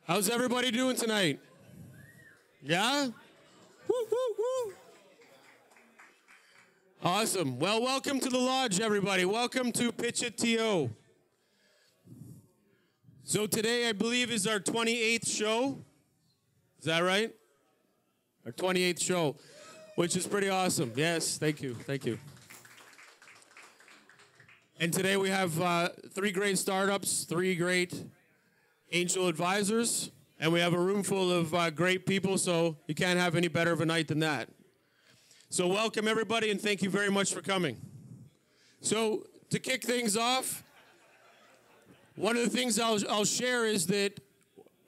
How's everybody doing tonight? Yeah? Woo, woo, woo. Awesome. Well, welcome to the lodge, everybody. Welcome to Pitchitto. So today, I believe, is our 28th show. Is that right? Our 28th show, which is pretty awesome. Yes, thank you. Thank you. And today we have 3 great startups, 3 great angel advisors, and we have a room full of great people, so you can't have any better of a night than that. So welcome, everybody, and thank you very much for coming. So to kick things off, one of the things I'll share is that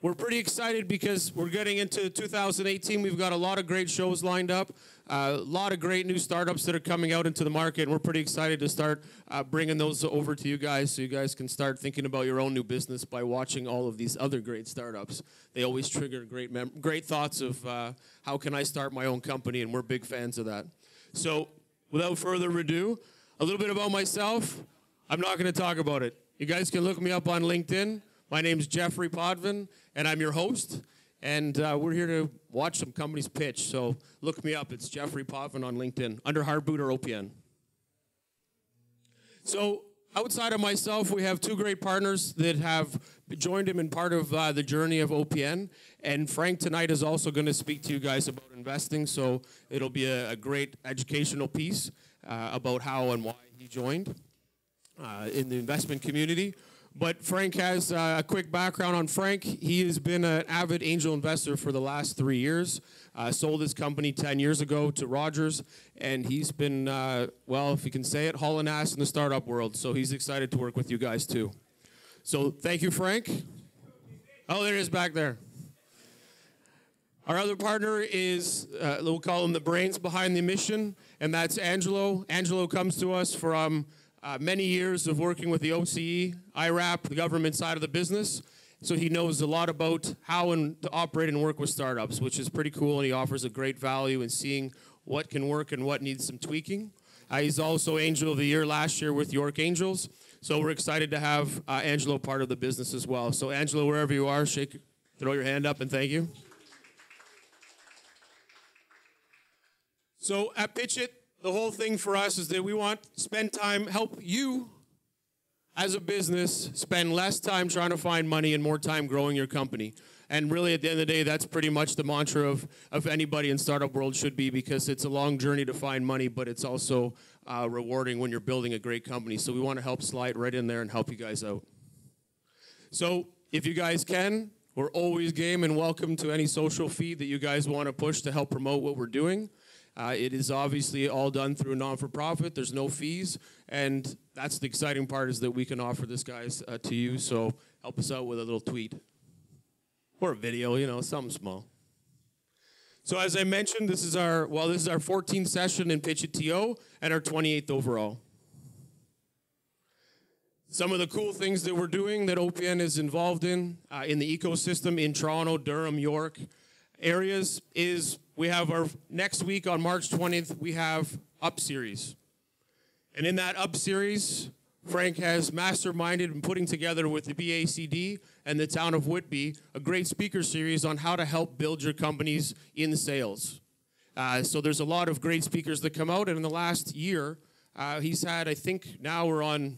we're pretty excited because we're getting into 2018. We've got a lot of great shows lined up, a lot of great new startups that are coming out into the market, and we're pretty excited to start bringing those over to you guys so you guys can start thinking about your own new business by watching all of these other great startups. They always trigger great thoughts of how can I start my own company, and we're big fans of that. So without further ado, a little bit about myself. I'm not going to talk about it. You guys can look me up on LinkedIn. My name's Jeffrey Podvin, and I'm your host. And we're here to watch some companies pitch. So look me up. It's Jeffrey Podvin on LinkedIn, under Hardboot or OPN. So outside of myself, we have 2 great partners that have joined him in part of the journey of OPN. And Frank tonight is also going to speak to you guys about investing. So it'll be a great educational piece about how and why he joined in the investment community. But Frank has a quick background on Frank. He has been an avid angel investor for the last 3 years. Sold his company 10 years ago to Rogers, and he's been, well, if you can say it, hauling ass in the startup world. So he's excited to work with you guys too. So thank you, Frank. Oh, there he is back there. Our other partner is, we'll call him the brains behind the mission, and that's Angelo. Angelo comes to us from many years of working with the OCE, IRAP, the government side of the business. So he knows a lot about how to operate and work with startups, which is pretty cool, and he offers a great value in seeing what can work and what needs some tweaking. He's also Angel of the Year last year with York Angels. So we're excited to have Angelo part of the business as well. So Angelo, wherever you are, throw your hand up and thank you. So at Pitchit, the whole thing for us is that we want to spend time, help you as a business spend less time trying to find money and more time growing your company. And really, at the end of the day, that's pretty much the mantra of anybody in startup world should be, because it's a long journey to find money, but it's also rewarding when you're building a great company. So we want to help slide right in there and help you guys out. So if you guys can, we're always game and welcome to any social feed that you guys want to push to help promote what we're doing. It is obviously all done through a non-for-profit. There's no fees, and that's the exciting part, is that we can offer this, guys, to you. So help us out with a little tweet or a video, you know, something small. So as I mentioned, this is our 14th session in Pitchitto and our 28th overall. Some of the cool things that we're doing that OPN is involved in the ecosystem in Toronto, Durham, York areas is we have our next week on March 20th, we have Up Series. And in that Up Series, Frank has masterminded and putting together with the BACD and the town of Whitby a great speaker series on how to help build your companies in sales. So there's a lot of great speakers that come out, and in the last year, he's had, I think now we're on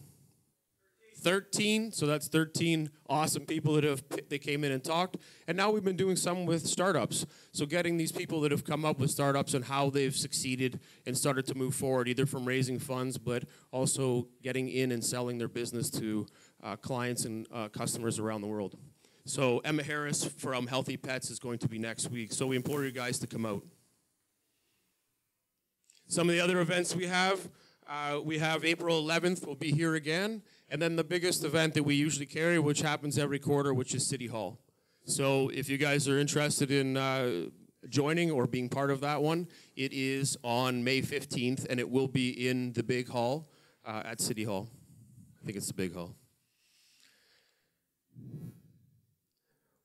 13, so that's 13 awesome people that came in and talked. And now we've been doing some with startups. So getting these people that have come up with startups and how they've succeeded and started to move forward, either from raising funds, but also getting in and selling their business to clients and customers around the world. So Emma Harris from Healthy Pets is going to be next week. So we implore you guys to come out. Some of the other events we have April 11th, we'll be here again. And then the biggest event that we usually carry, which happens every quarter, which is City Hall. So if you guys are interested in joining or being part of that one, it is on May 15th, and it will be in the big hall at City Hall. I think it's the big hall.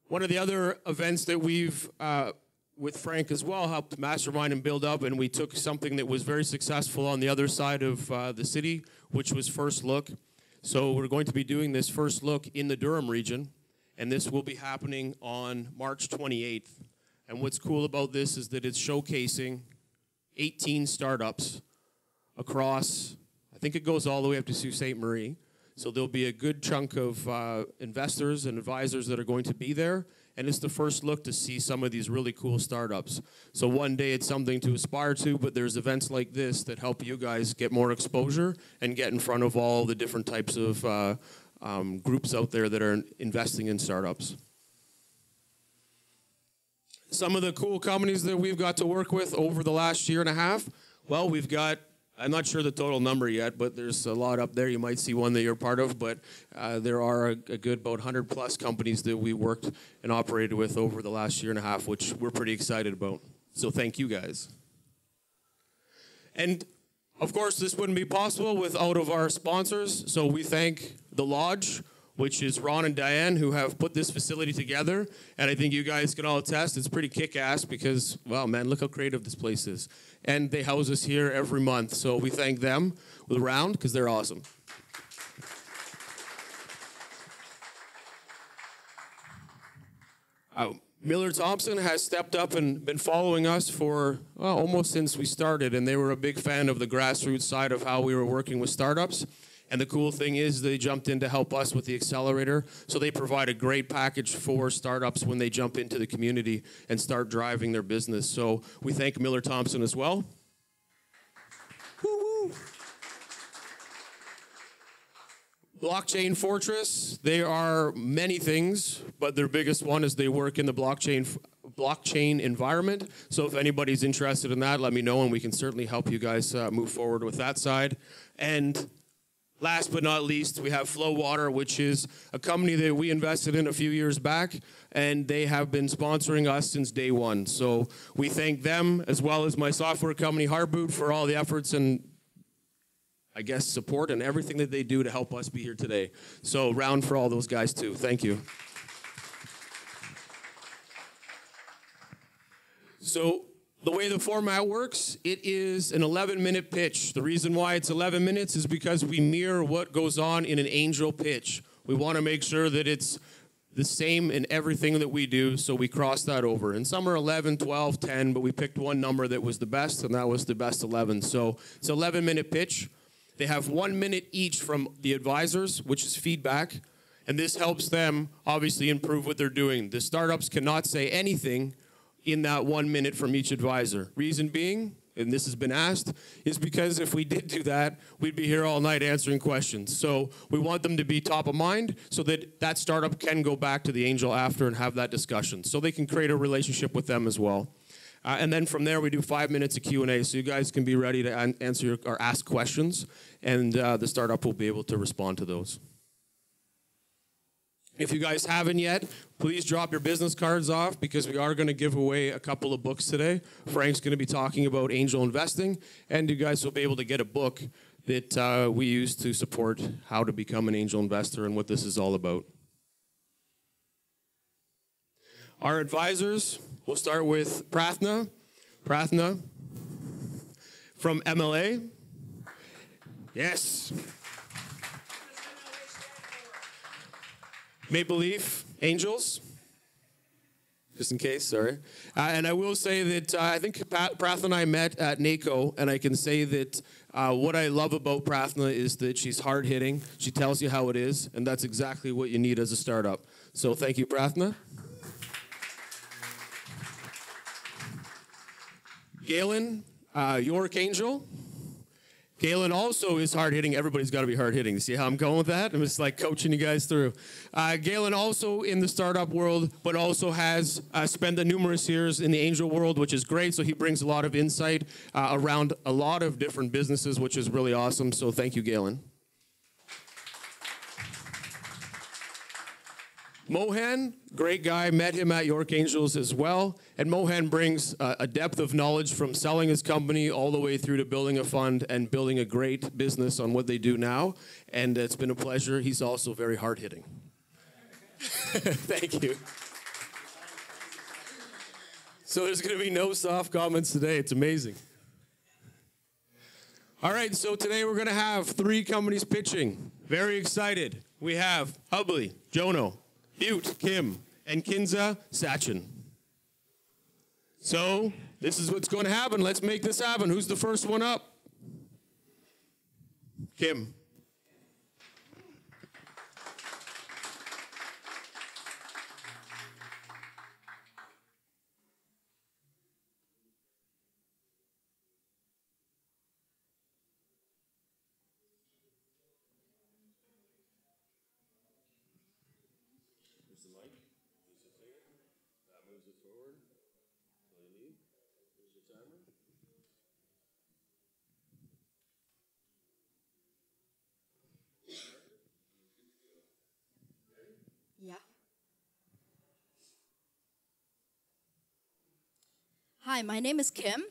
One of the other events that we've with Frank as well, helped mastermind and build up, and we took something that was very successful on the other side of the city, which was First Look. So we're going to be doing this First Look in the Durham region, and this will be happening on March 28th. And what's cool about this is that it's showcasing 18 startups across, I think it goes all the way up to Sault Ste. Marie. So there'll be a good chunk of investors and advisors that are going to be there. And it's the first look to see some of these really cool startups. So one day it's something to aspire to, but there's events like this that help you guys get more exposure and get in front of all the different types of groups out there that are investing in startups. Some of the cool companies that we've got to work with over the last year and a half, well, we've got, I'm not sure the total number yet, but there's a lot up there. You might see one that you're part of, but there are a good about 100 plus companies that we worked and operated with over the last year and a half, which we're pretty excited about. So thank you guys. And of course, this wouldn't be possible without of our sponsors. So we thank the Lodge, which is Ron and Diane, who have put this facility together. And I think you guys can all attest, it's pretty kick-ass because, wow, man, look how creative this place is. And they house us here every month. So we thank them with a round because they're awesome. Miller Thompson has stepped up and been following us for almost since we started. And they were a big fan of the grassroots side of how we were working with startups. And the cool thing is they jumped in to help us with the accelerator. So they provide a great package for startups when they jump into the community and start driving their business. So we thank Miller Thompson as well. Woo-woo. Blockchain Fortress, they are many things, but their biggest one is they work in the blockchain environment. So if anybody's interested in that, let me know and we can certainly help you guys move forward with that side. And last but not least, we have Flow Water, which is a company that we invested in a few years back, and they have been sponsoring us since day one. So we thank them, as well as my software company, Heartboot, for all the efforts and, I guess, support and everything that they do to help us be here today. So round for all those guys, too. Thank you. So the way the format works, it is an 11-minute pitch. The reason why it's 11 minutes is because we mirror what goes on in an angel pitch. We want to make sure that it's the same in everything that we do, so we cross that over. And some are 11, 12, 10, but we picked one number that was the best, and that was the best 11. So it's an 11-minute pitch. They have 1 minute each from the advisors, which is feedback, and this helps them obviously improve what they're doing. The startups cannot say anything in that 1 minute from each advisor. Reason being, and this has been asked, is because if we did do that, we'd be here all night answering questions. So we want them to be top of mind so that that startup can go back to the angel after and have that discussion. So they can create a relationship with them as well. And then from there, we do 5 minutes of Q&A, so you guys can be ready to answer or ask questions, and the startup will be able to respond to those. If you guys haven't yet, please drop your business cards off because we are going to give away a couple of books today. Frank's going to be talking about angel investing, and you guys will be able to get a book that we use to support how to become an angel investor and what this is all about. Our advisors, we'll start with Prathna. Prathna from MLA. Yes. Maple Leaf Angels, just in case, sorry. And I will say that I think Prathna and I met at NACO, and I can say that what I love about Prathna is that she's hard-hitting. She tells you how it is, and that's exactly what you need as a startup. So thank you, Prathna. Galen, York Angel. Galen also is hard-hitting. Everybody's got to be hard-hitting. You see how I'm going with that? I'm just like coaching you guys through. Galen also in the startup world, but also has spent the numerous years in the angel world, which is great. So he brings a lot of insight around a lot of different businesses, which is really awesome. So thank you, Galen. Mohan, great guy, met him at York Angels as well. And Mohan brings a depth of knowledge from selling his company all the way through to building a fund and building a great business on what they do now. And it's been a pleasure. He's also very hard-hitting. Thank you. So there's going to be no soft comments today. It's amazing. All right, so today we're going to have 3 companies pitching. Very excited. We have Hubley, Jono, Butte, Kim, and Kinza, Sachin. So this is what's going to happen. Let's make this happen. Who's the first one up? Kim. Yeah. Hi, my name is Kim.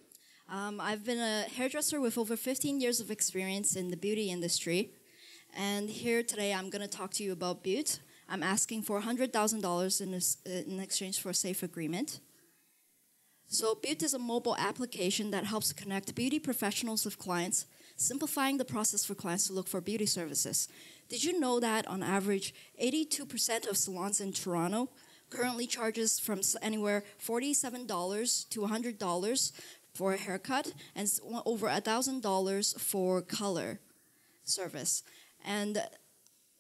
I've been a hairdresser with over 15 years of experience in the beauty industry. And here today I'm going to talk to you about Butte. I'm asking for $100,000 in exchange for a safe agreement. So Butte is a mobile application that helps connect beauty professionals with clients, simplifying the process for clients to look for beauty services. Did you know that on average, 82% of salons in Toronto currently charges from anywhere $47 to $100 for a haircut and over $1,000 for color service? And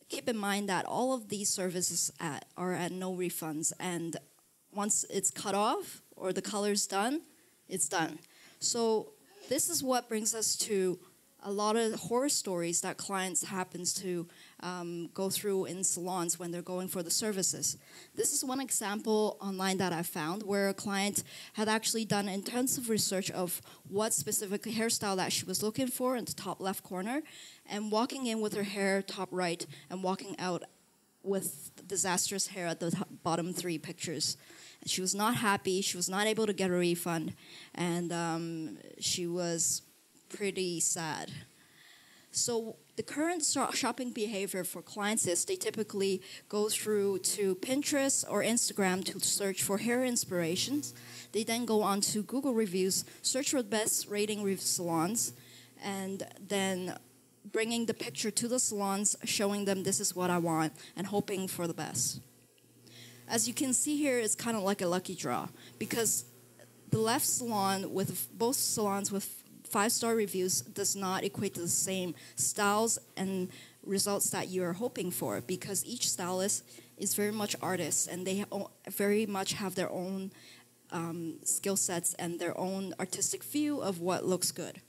keep in mind that all of these services are at no refunds, and once it's cut off or the color's done, it's done. So this is what brings us to a lot of horror stories that clients happens to go through in salons when they're going for the services. This is one example online that I found where a client had actually done intensive research of what specific hairstyle that she was looking for in the top left corner, and walking in with her hair top right and walking out with disastrous hair at the bottom three pictures. She was not happy, she was not able to get a refund, and she was pretty sad. So the current shopping behavior for clients is they typically go through to Pinterest or Instagram to search for hair inspirations. They then go on to Google reviews, search for the best rating salons, and then bringing the picture to the salons, showing them this is what I want, and hoping for the best. As you can see here, it's kind of like a lucky draw, because the left salon with both salons with 5-star reviews does not equate to the same styles and results that you're hoping for, because each stylist is very much artists and they very much have their own skill sets and their own artistic view of what looks good.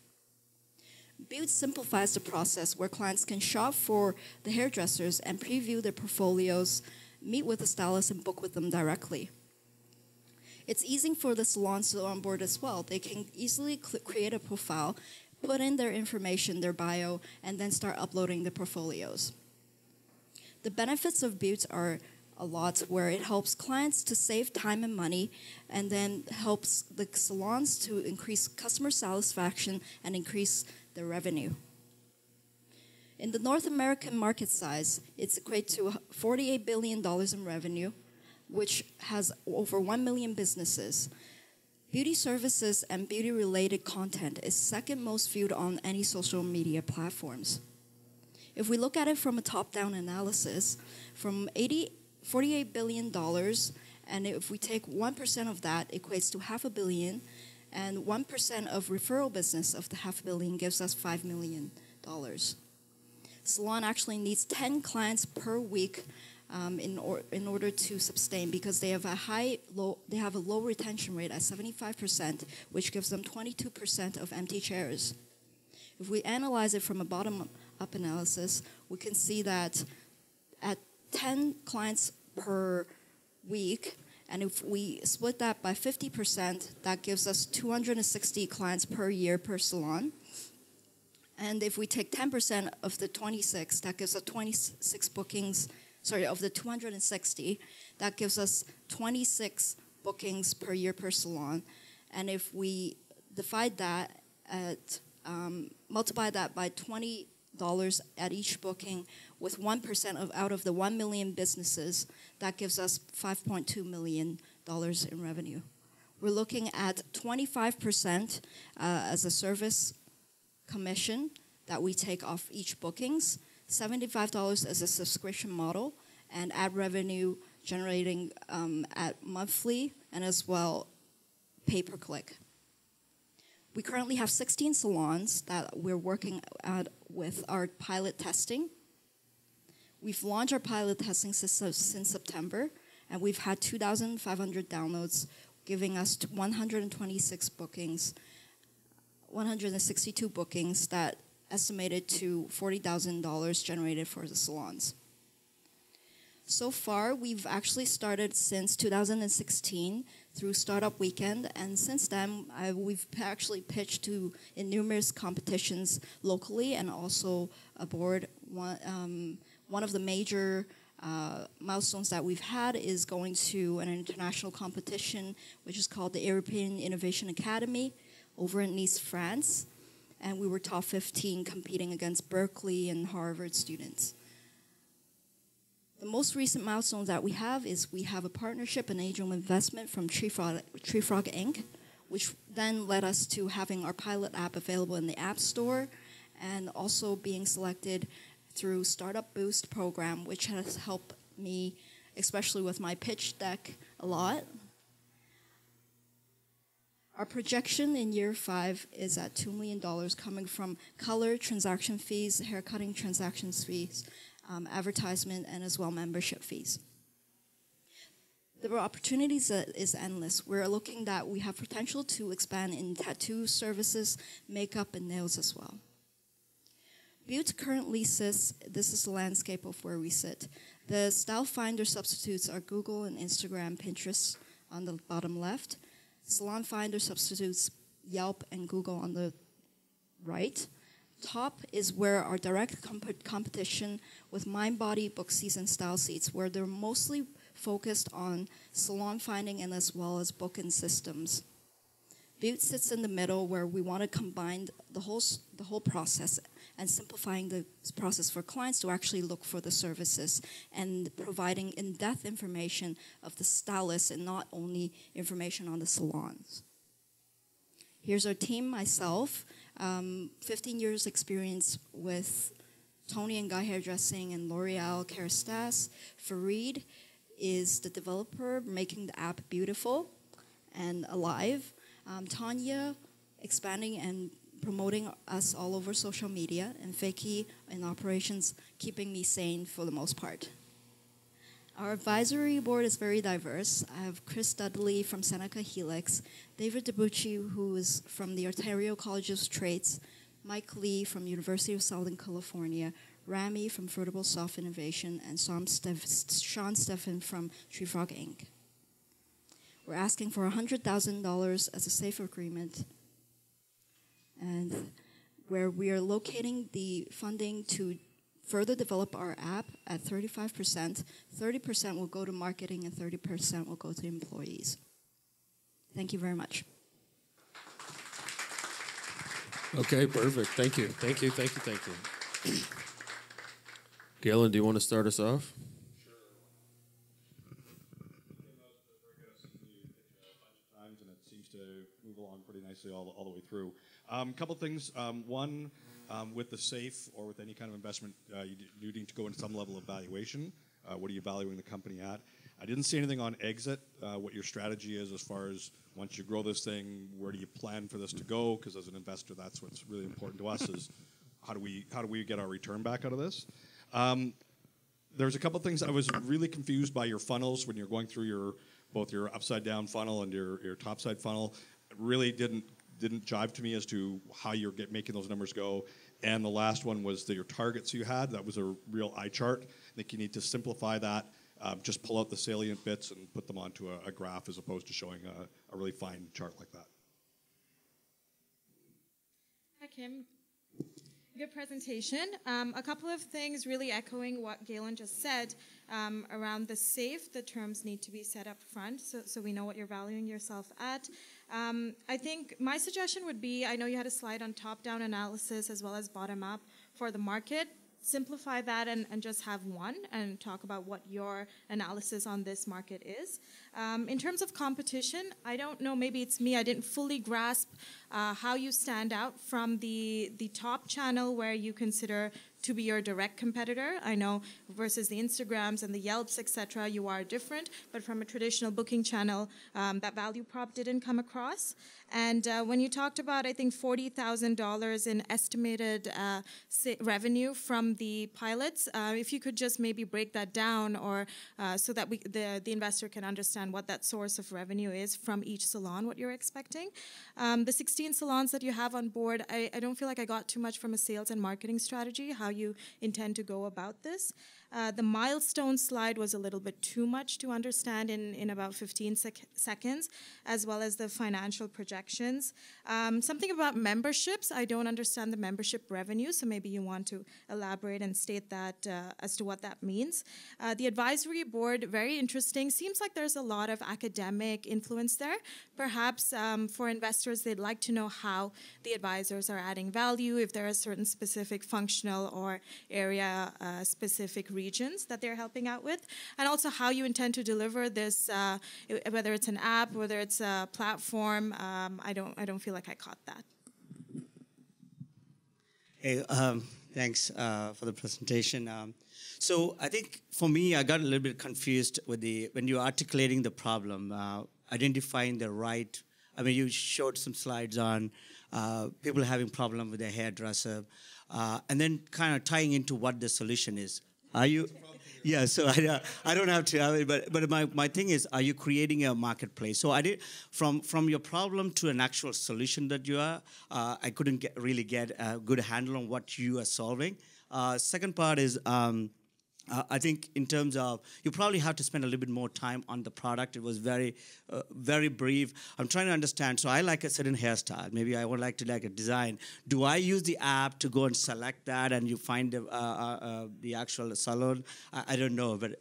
Butte simplifies the process where clients can shop for the hairdressers and preview their portfolios, meet with the stylist, and book with them directly. It's easy for the salons to onboard as well. They can easily create a profile, put in their information, their bio, and then start uploading the portfolios. The benefits of Butte are a lot, where it helps clients to save time and money, and then helps the salons to increase customer satisfaction and increase their revenue. In the North American market size, it's equates to $48 billion in revenue, which has over 1 million businesses. Beauty services and beauty-related content is second most viewed on any social media platforms. If we look at it from a top-down analysis, from $48 billion, and if we take 1% of that, equates to $500 million, and 1% of referral business of the $500 million gives us $5 million. Salon actually needs 10 clients per week in order to sustain, because they have a low retention rate at 75%, which gives them 22% of empty chairs. If we analyze it from a bottom-up analysis, we can see that at 10 clients per week, and if we split that by 50%, that gives us 260 clients per year per salon. And if we take 10% of the 26, that gives us 26 bookings. Sorry, of the 260, that gives us 26 bookings per year per salon. And if we divide that multiply that by $20 at each booking with 1% out of the 1 million businesses, that gives us $5.2 million in revenue. We're looking at 25% as a service commission that we take off each bookings, $75 as a subscription model, and ad revenue generating at monthly and as well pay-per-click. We currently have 16 salons that we're working at with our pilot testing. We've launched our pilot testing since September, and we've had 2,500 downloads, giving us 126 bookings, 162 bookings that estimated to $40,000 generated for the salons. So far, we've actually started since 2016 through Startup Weekend, and since then, we've actually pitched in numerous competitions locally and also aboard. One of the major milestones that we've had is going to an international competition, which is called the European Innovation Academy over in Nice, France, and we were top 15 competing against Berkeley and Harvard students. The most recent milestone that we have is we have a partnership and angel investment from Tree Frog Inc., which then led us to having our pilot app available in the App Store and also being selected through Startup Boost program, which has helped me, especially with my pitch deck, a lot. Our projection in year 5 is at $2 million coming from color transaction fees, haircutting transaction fees, advertisement, and as well membership fees. The opportunities is endless. We're looking that we have potential to expand in tattoo services, makeup, and nails as well. Butte currently sits, this is the landscape of where we sit. The style finder substitutes are Google and Instagram, Pinterest on the bottom left. Salon finder substitutes Yelp and Google on the right. Top is where our direct competition with MindBody, Bookseats, and Style Seats, where they're mostly focused on salon finding and as well as booking systems. Butte sits in the middle where we want to combine the whole process and simplifying the process for clients to actually look for the services and providing in-depth information of the stylist and not only information on the salons. Here's our team, myself, 15 years experience with Tony and Guy Hairdressing and L'Oreal Kerastase. Fareed is the developer making the app beautiful and alive. Tanya expanding and promoting us all over social media, and Fakey in operations keeping me sane for the most part. Our advisory board is very diverse. I have Chris Dudley from Seneca Helix, David DeBucci, who is from the Ontario College of Trades, Mike Lee from University of Southern California, Rami from Fruitable Soft Innovation, and Sean Steffen from Tree Frog Inc. We're asking for $100,000 as a safe agreement, and where we are locating the funding to further develop our app at 35%. 30% will go to marketing and 30% will go to employees. Thank you very much. Okay, perfect. Thank you. Thank you, thank you, thank you. Galen, do you want to start us off? And it seems to move along pretty nicely all the way through. Couple things. One, with the SAFE or with any kind of investment, you need to go into some level of valuation. What are you valuing the company at? I didn't see anything on exit, what your strategy is as far as once you grow this thing, where do you plan for this to go? Because as an investor, that's what's really important to us is how do we get our return back out of this? There's a couple things I was really confused by your funnels when you're going through both your upside down funnel and your top side funnel. It really didn't jive to me as to how you're making those numbers go. And the last one was your targets you had. That was a real eye chart. I think you need to simplify that. Just pull out the salient bits and put them onto a graph as opposed to showing a really fine chart like that. Hi, Kim. Good presentation. A couple of things really echoing what Galen just said around the SAFE. The terms need to be set up front so we know what you're valuing yourself at. I think my suggestion would be, I know you had a slide on top-down analysis as well as bottom-up for the market. Simplify that and just have one and talk about what your analysis on this market is. In terms of competition, I don't know, maybe it's me, I didn't fully grasp how you stand out from the top channel where you consider to be your direct competitor. I know versus the Instagrams and the Yelps, etc., you are different, but from a traditional booking channel, that value prop didn't come across. And when you talked about, I think, $40,000 in estimated revenue from the pilots, if you could just maybe break that down, or so that the investor can understand what that source of revenue is from each salon, what you're expecting. The 16 salons that you have on board, I don't feel like I got too much from a sales and marketing strategy, how you intend to go about this. The milestone slide was a little bit too much to understand in about 15 seconds, as well as the financial projections. Something about memberships, I don't understand the membership revenue, so maybe you want to elaborate and state that as to what that means. The advisory board, very interesting. Seems like there's a lot of academic influence there. Perhaps for investors, they'd like to know how the advisors are adding value, if there are certain specific functional or area specific regions that they're helping out with, and also how you intend to deliver this, whether it's an app, whether it's a platform. I don't feel like I caught that. Hey, thanks for the presentation. So I think for me, I got a little bit confused with when you're articulating the problem, identifying the right. I mean, you showed some slides on people having problem with their hairdresser, and then kind of tying into what the solution is. Are you? Yeah, so I don't have to, but my thing is, are you creating a marketplace? So I did from your problem to an actual solution that you are. I couldn't really get a good handle on what you are solving. Second part is. I think in terms of, you probably have to spend a little bit more time on the product. It was very, very brief. I'm trying to understand. So I like a certain hairstyle. Maybe I would like to like a design. Do I use the app to go and select that and you find the actual salon? I don't know, but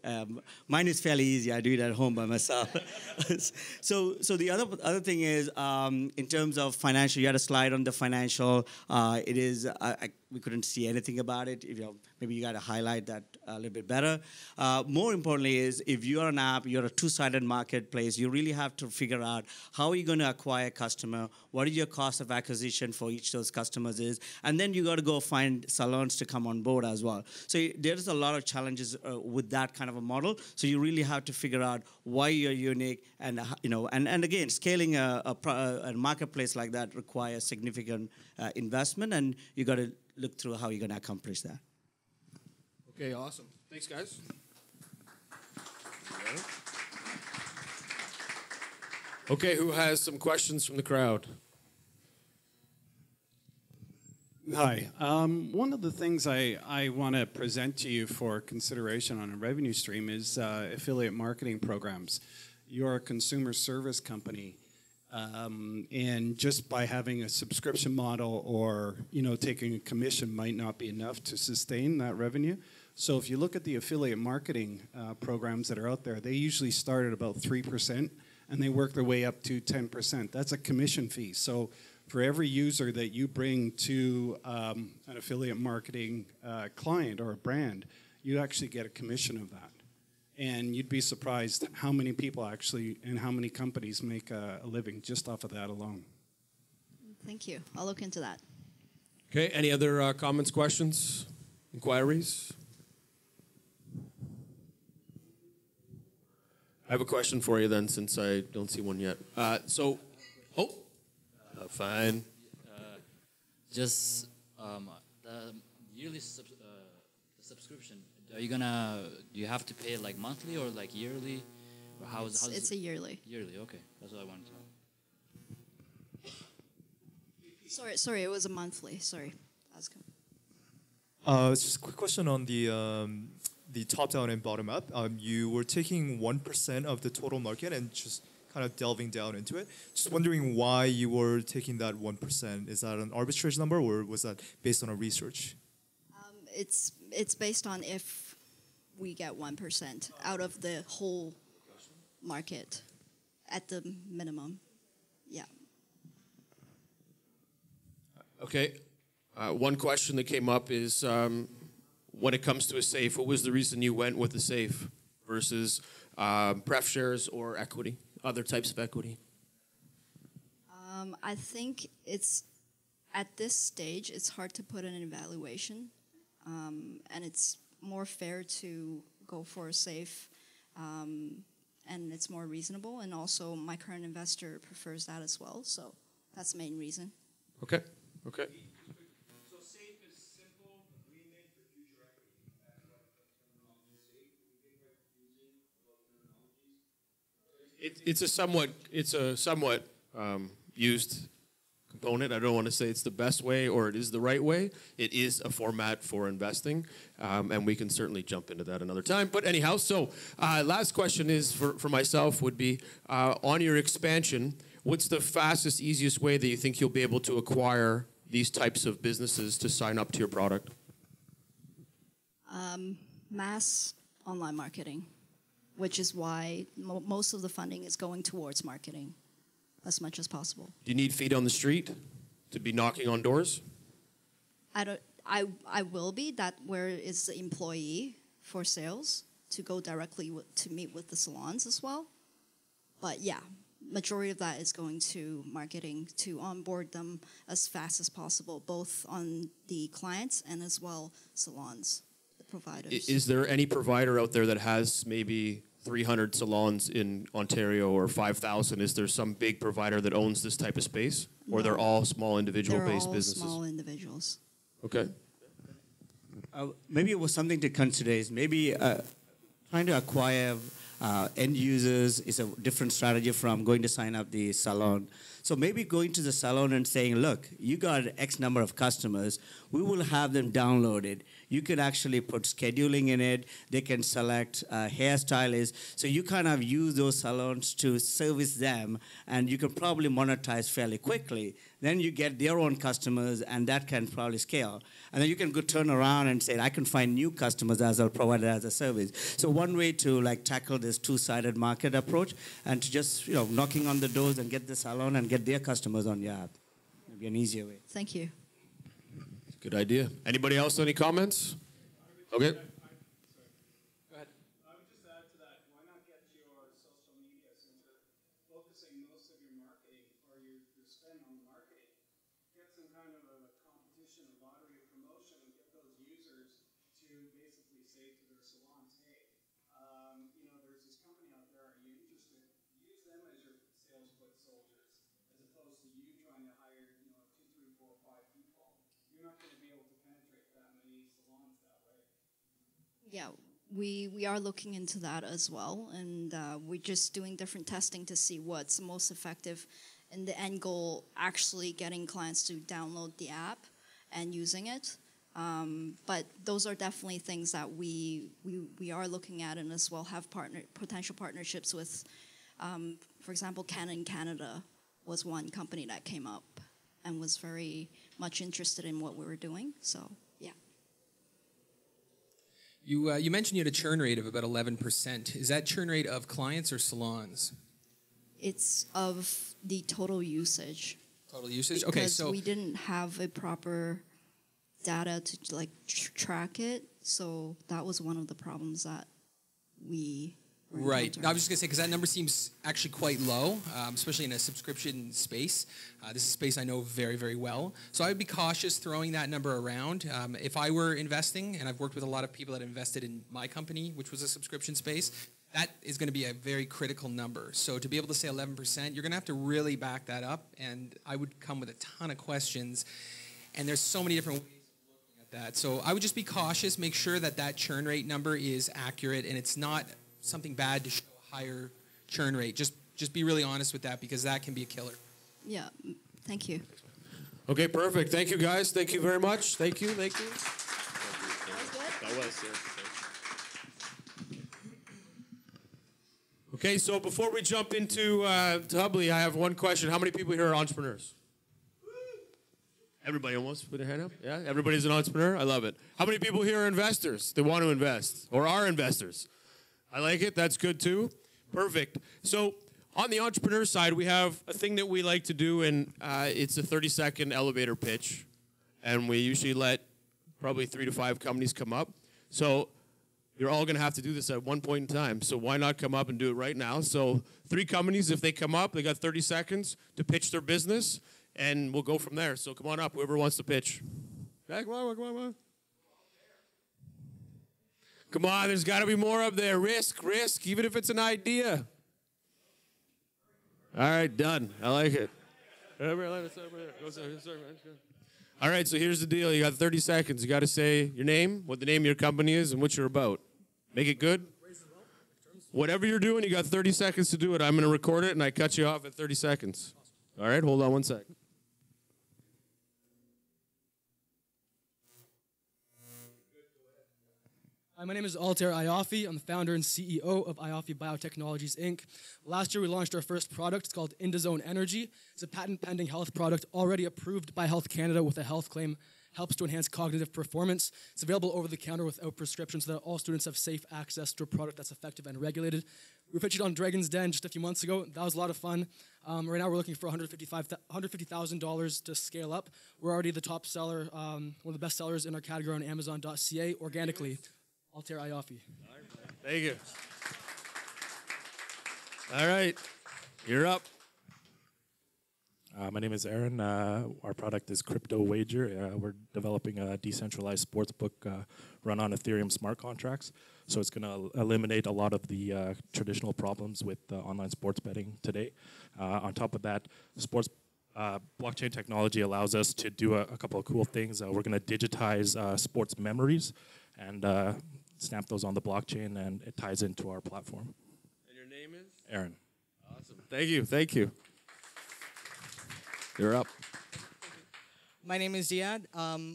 mine is fairly easy. I do it at home by myself. So the other thing is, in terms of financial, you had a slide on the financial. It is, we couldn't see anything about it. Maybe you got to highlight that a little bit better. More importantly is, if you're an app, you're a two-sided marketplace, you really have to figure out how are you going to acquire a customer, what is your cost of acquisition for each of those customers is, and then you got to go find salons to come on board as well. So there's a lot of challenges with that kind of a model. So you really have to figure out why you're unique, and and again, scaling a marketplace like that requires significant investment, and you got to look through how you're going to accomplish that. Okay, awesome. Thanks, guys. Okay, who has some questions from the crowd? Hi. One of the things I want to present to you for consideration on a revenue stream is affiliate marketing programs. You're a consumer service company. And just by having a subscription model or taking a commission might not be enough to sustain that revenue. So if you look at the affiliate marketing programs that are out there, they usually start at about 3% and they work their way up to 10%. That's a commission fee. So for every user that you bring to an affiliate marketing client or a brand, you actually get a commission of that. And you'd be surprised how many people actually and how many companies make a living just off of that alone. Thank you. I'll look into that. Okay, any other comments, questions, inquiries? I have a question for you then, since I don't see one yet. Fine. Just the yearly subscription. Are you do you have to pay like monthly or like yearly? Or how's It's a yearly. Yearly, okay. That's what I wanted to know. Sorry, it was a monthly. Sorry. It's just a quick question on the top down and bottom up. You were taking 1% of the total market and just kind of delving down into it. Just wondering why you were taking that 1%. Is that an arbitrage number or was that based on a research? It's based on if we get 1% out of the whole market at the minimum. Yeah. Okay. One question that came up is when it comes to a safe, what was the reason you went with the safe versus pref shares or equity, other types of equity? I think it's at this stage it's hard to put in an evaluation, and it's more fair to go for a safe, and it's more reasonable. And also, my current investor prefers that as well. So that's the main reason. Okay. Okay. So safe is simple agreement for future equity. That's what the terminology is safe. We get quite confusing about terminologies. It's a somewhat used component. I don't want to say it's the best way or it is the right way. It is a format for investing, and we can certainly jump into that another time. But anyhow, so last question is for myself would be on your expansion, what's the fastest, easiest way that you think you'll be able to acquire these types of businesses to sign up to your product? Mass online marketing, which is why most of the funding is going towards marketing as much as possible. Do you need feet on the street to be knocking on doors? I will be that where is the employee for sales to go directly to meet with the salons as well. But yeah, majority of that is going to marketing to onboard them as fast as possible, both on the clients and as well salons, the providers. Is there any provider out there that has maybe 300 salons in Ontario or 5,000? Is there some big provider that owns this type of space? Or they're all small individual-based businesses? They're all small individuals. Okay. Maybe it was something to consider is maybe trying to acquire end users is a different strategy from going to sign up the salon. So maybe going to the salon and saying, look, you got X number of customers, we will have them downloaded. You could actually put scheduling in it. They can select hairstylists. So you kind of use those salons to service them, and you can probably monetize fairly quickly. Then you get their own customers, and that can probably scale. And then you can go turn around and say, I can find new customers as I'll provide it as a service. So one way to tackle this two-sided market approach and to just knocking on the doors and get the salon and get their customers on your app. Maybe an easier way. Thank you. Good idea. Anybody else? Any comments? Okay. Go ahead. I would just add to that, why not get your social media, since you're focusing most of your marketing or your spend on marketing, get some kind of a competition, a lottery, a promotion, and get those users to basically say to their salons, hey, there's this company out there, are you interested? Use them as your sales foot soldiers, as opposed to you trying to hire, 2, 3, 4, 5 people. You're not going to be able to penetrate that many salons that way. Yeah, we are looking into that as well, and we're just doing different testing to see what's most effective, and the end goal actually getting clients to download the app and using it. But those are definitely things that we are looking at, and as well have potential partnerships with, for example, Canon Canada was one company that came up and was very much interested in what we were doing. So, yeah. You mentioned you had a churn rate of about 11%. Is that churn rate of clients or salons? It's of the total usage. Total usage? Because okay, so we didn't have a proper data to track it, so that was one of the problems that we right. I was just going to say, because that number seems actually quite low, especially in a subscription space. This is a space I know very, very well. So I would be cautious throwing that number around. If I were investing, and I've worked with a lot of people that invested in my company, which was a subscription space, that is going to be a very critical number. So to be able to say 11%, you're going to have to really back that up, and I would come with a ton of questions. And there's so many different ways of looking at that. So I would just be cautious, make sure that that churn rate number is accurate, and it's not something bad to show a higher churn rate. Just be really honest with that, because that can be a killer. Yeah, thank you. Okay, perfect. Thank you, guys. Thank you very much. Thank you. Thank you. That was good. Okay, so before we jump into Hubley, I have one question. How many people here are entrepreneurs? Everybody almost put their hand up? Yeah, everybody's an entrepreneur? I love it. How many people here are investors? They want to invest or are investors? I like it. That's good too. Perfect. So on the entrepreneur side, we have a thing that we like to do, and it's a 30-second elevator pitch. And we usually let probably 3 to 5 companies come up. So You're all going to have to do this at one point in time. So why not come up and do it right now? So 3 companies, if they come up, they got 30 seconds to pitch their business, and we'll go from there. So come on up, whoever wants to pitch. Okay, come on, come on, come on. Come on, there's got to be more up there. Risk, even if it's an idea. All right, done. I like it. All right, so here's the deal. You got 30 seconds. You got to say your name, what the name of your company is, and what you're about. Make it good. Whatever you're doing, you got 30 seconds to do it. I'm going to record it, and I cut you off at 30 seconds. All right, hold on one second. Hi, my name is Altair Iafi. I'm the founder and CEO of Iafi Biotechnologies, Inc. Last year, we launched our first product. It's called Indazone Energy. It's a patent-pending health product already approved by Health Canada with a health claim. Helps to enhance cognitive performance. It's available over the counter without prescription so that all students have safe access to a product that's effective and regulated. We pitched it on Dragon's Den just a few months ago. That was a lot of fun. Right now, we're looking for $150,000 to scale up. We're already the top seller, one of the best sellers in our category on Amazon.ca organically. Altair Iafi. Thank you. All right, you're up. My name is Aaron. Our product is Crypto Wager. We're developing a decentralized sports book run on Ethereum smart contracts. So it's going to eliminate a lot of the traditional problems with online sports betting today. On top of that, sports blockchain technology allows us to do a couple of cool things. We're going to digitize sports memories and stamp those on the blockchain, and it ties into our platform. And your name is? Aaron. Awesome. Thank you. Thank you. You're up. My name is Ziad.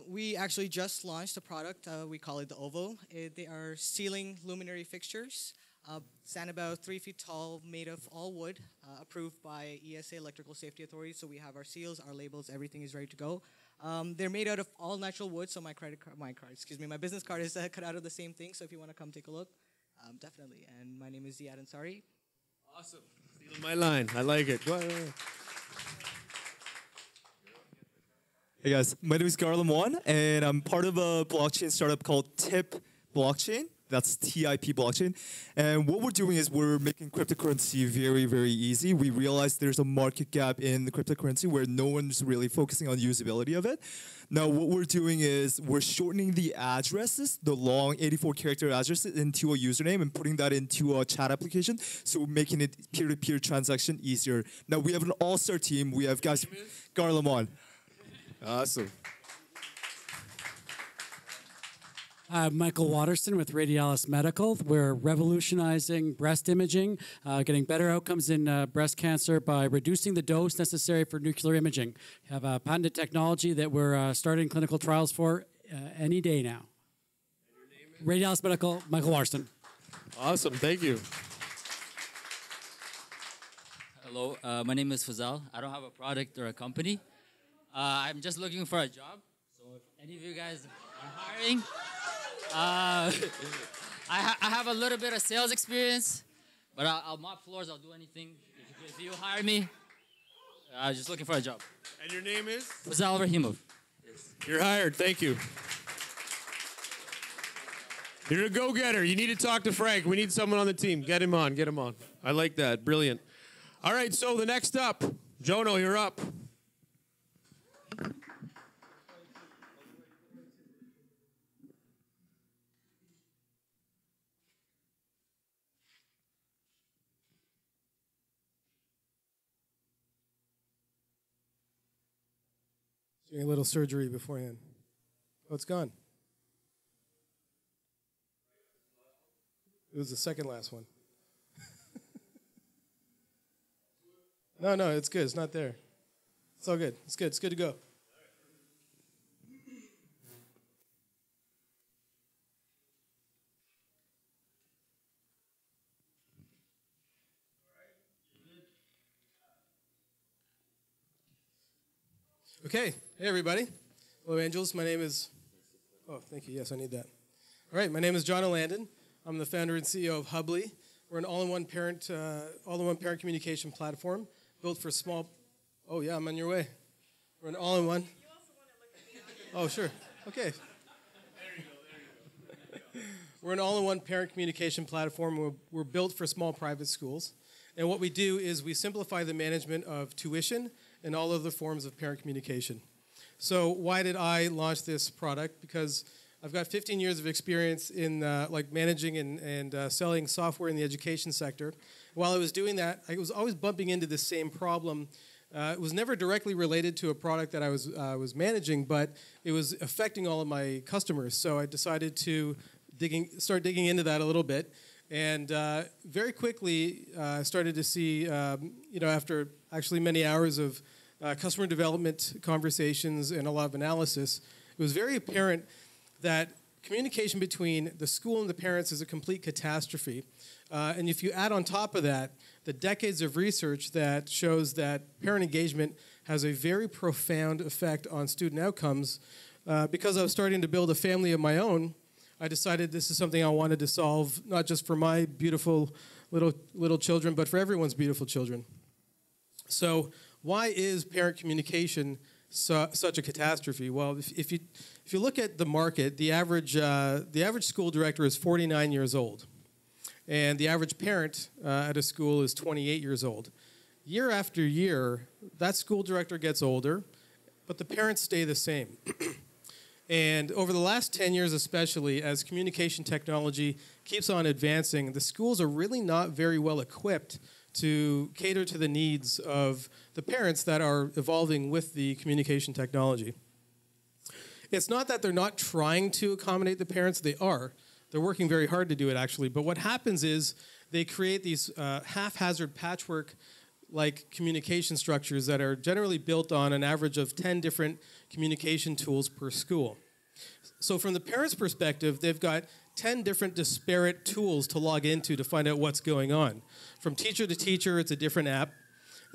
We actually just launched a product. We call it the OVO. They are ceiling luminary fixtures. Stand about 3 feet tall, made of all wood, approved by ESA, Electrical Safety Authority. So we have our seals, our labels, everything is ready to go. They're made out of all natural wood. So my business card is cut out of the same thing. So if you want to come take a look, definitely. And my name is Ziad Ansari. Awesome. Stealing my line. I like it. Go ahead. Hey guys, my name is Garland Wan, and I'm part of a blockchain startup called Tip Blockchain. That's TIP blockchain. And what we're doing is we're making cryptocurrency very, very easy. We realize there's a market gap in the cryptocurrency where no one's really focusing on usability of it. Now, what we're doing is we're shortening the addresses, the long 84-character addresses, into a username and putting that into a chat application, so making it peer-to-peer transaction easier. Now, we have an all-star team. We have guys, Garland Wan. Awesome. Michael Watterson with Radialis Medical. We're revolutionizing breast imaging, getting better outcomes in breast cancer by reducing the dose necessary for nuclear imaging. We have a patented technology that we're starting clinical trials for any day now. Radialis Medical, Michael Watterson. Awesome, thank you. Hello, my name is Fazal. I don't have a product or a company. I'm just looking for a job. So if any of you guys are hiring, I have a little bit of sales experience, but I'll mop floors. I'll do anything. If you hire me, I'm just looking for a job. And your name is? Fazal Rahimov. Yes. You're hired. Thank you. You're a go-getter. You need to talk to Frank. We need someone on the team. Get him on. Get him on. I like that. Brilliant. All right, so the next up, Jono, you're up. Doing a little surgery beforehand. Oh, it's gone. It was the second last one. No, it's good. It's not there. It's all good. It's good. It's good to go. Okay. Hey, everybody. Hello, Angels. My name is... Oh, thank you. Yes, I need that. All right. My name is John O'Landon. I'm the founder and CEO of Hubly. We're an all-in-one parent communication platform built for small... Oh, yeah, I'm on your way. We're an all-in-one... Oh, sure. Okay. We're an all-in-one parent communication platform. We're built for small private schools. And what we do is we simplify the management of tuition and all other forms of parent communication. So why did I launch this product? Because I've got 15 years of experience in like managing and selling software in the education sector. While I was doing that, I was always bumping into this same problem. It was never directly related to a product that I was managing, but it was affecting all of my customers. So I decided to start digging into that a little bit. And very quickly, I started to see, after actually many hours of customer development conversations and a lot of analysis, it was very apparent that communication between the school and the parents is a complete catastrophe. And if you add on top of that the decades of research that shows that parent engagement has a very profound effect on student outcomes, because I was starting to build a family of my own, I decided this is something I wanted to solve, not just for my beautiful little children, but for everyone's beautiful children. So why is parent communication such a catastrophe? Well, if you look at the market, the average school director is 49 years old, and the average parent at a school is 28 years old. Year after year, that school director gets older, but the parents stay the same. And over the last 10 years especially, as communication technology keeps on advancing, the schools are really not very well equipped to cater to the needs of the parents that are evolving with the communication technology. It's not that they're not trying to accommodate the parents, they are. They're working very hard to do it, actually. But what happens is they create these haphazard patchwork like communication structures that are generally built on an average of 10 different communication tools per school. So from the parents' perspective, they've got 10 different disparate tools to log into to find out what's going on. From teacher to teacher, it's a different app.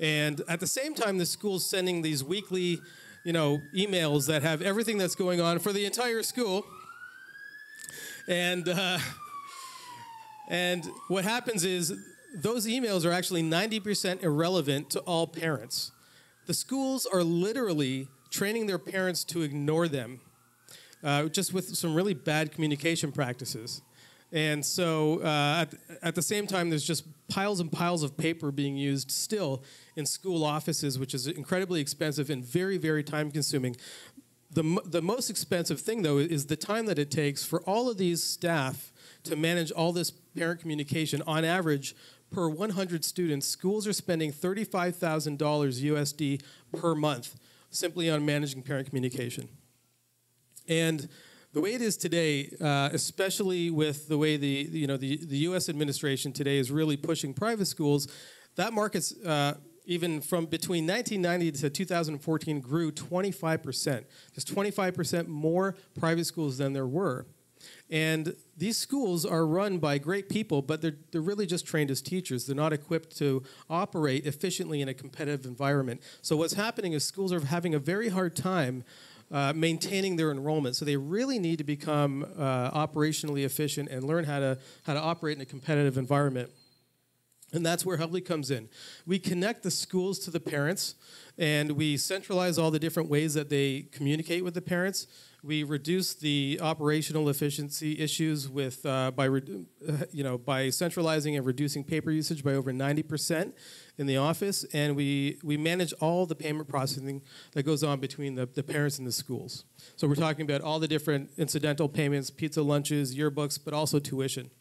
And at the same time, the school's sending these weekly, emails that have everything that's going on for the entire school. And what happens is those emails are actually 90% irrelevant to all parents. The schools are literally training their parents to ignore them, just with some really bad communication practices. And so at the same time, there's just piles and piles of paper being used still in school offices, which is incredibly expensive and very, very time-consuming. The most expensive thing, though, is the time that it takes for all of these staff to manage all this parent communication. On average, per 100 students, schools are spending $35,000 USD per month simply on managing parent communication. And the way it is today, especially with the way the U.S. administration today is really pushing private schools, that market's even from between 1990 to 2014 grew 25%. There's 25% more private schools than there were. And these schools are run by great people, but they're really just trained as teachers. They're not equipped to operate efficiently in a competitive environment. So what's happening is schools are having a very hard time maintaining their enrollment. So they really need to become operationally efficient and learn how to operate in a competitive environment. And that's where Hubly comes in. We connect the schools to the parents, and we centralize all the different ways that they communicate with the parents. We reduce the operational efficiency issues with by centralizing and reducing paper usage by over 90% in the office, and we manage all the payment processing that goes on between the parents and the schools. So we're talking about all the different incidental payments, pizza lunches, yearbooks, but also tuition.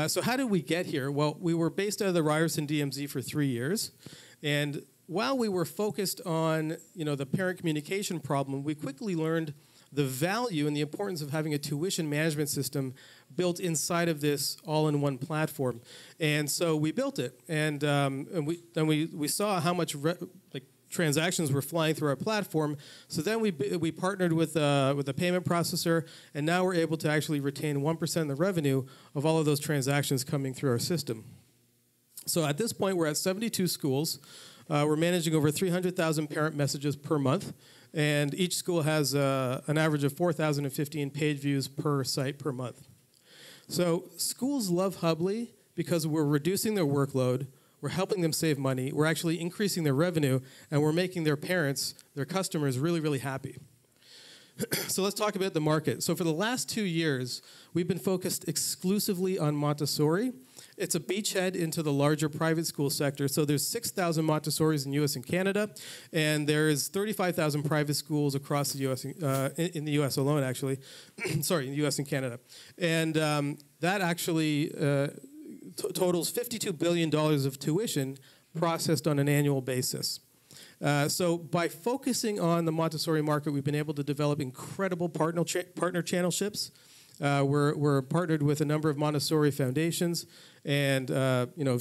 So how did we get here? Well, we were based out of the Ryerson DMZ for 3 years, and while we were focused on the parent communication problem, we quickly learned the value and the importance of having a tuition management system built inside of this all-in-one platform. And so we built it, and we saw how much transactions were flying through our platform. So then we partnered with a payment processor, and now we're able to actually retain 1% of the revenue of all of those transactions coming through our system. So at this point, we're at 72 schools. We're managing over 300,000 parent messages per month, and each school has an average of 4,015 page views per site per month. So schools love Hubly because we're reducing their workload, we're helping them save money, we're actually increasing their revenue, and we're making their parents, their customers, really, really happy. So let's talk about the market. So for the last 2 years, we've been focused exclusively on Montessori. It's a beachhead into the larger private school sector. So there's 6,000 Montessoris in U.S. and Canada, and there's 35,000 private schools across the U.S. In the U.S. alone, actually. Sorry, in the U.S. and Canada, and that actually totals $52 billion of tuition processed on an annual basis. So by focusing on the Montessori market, we've been able to develop incredible partner channelships. We're partnered with a number of Montessori foundations and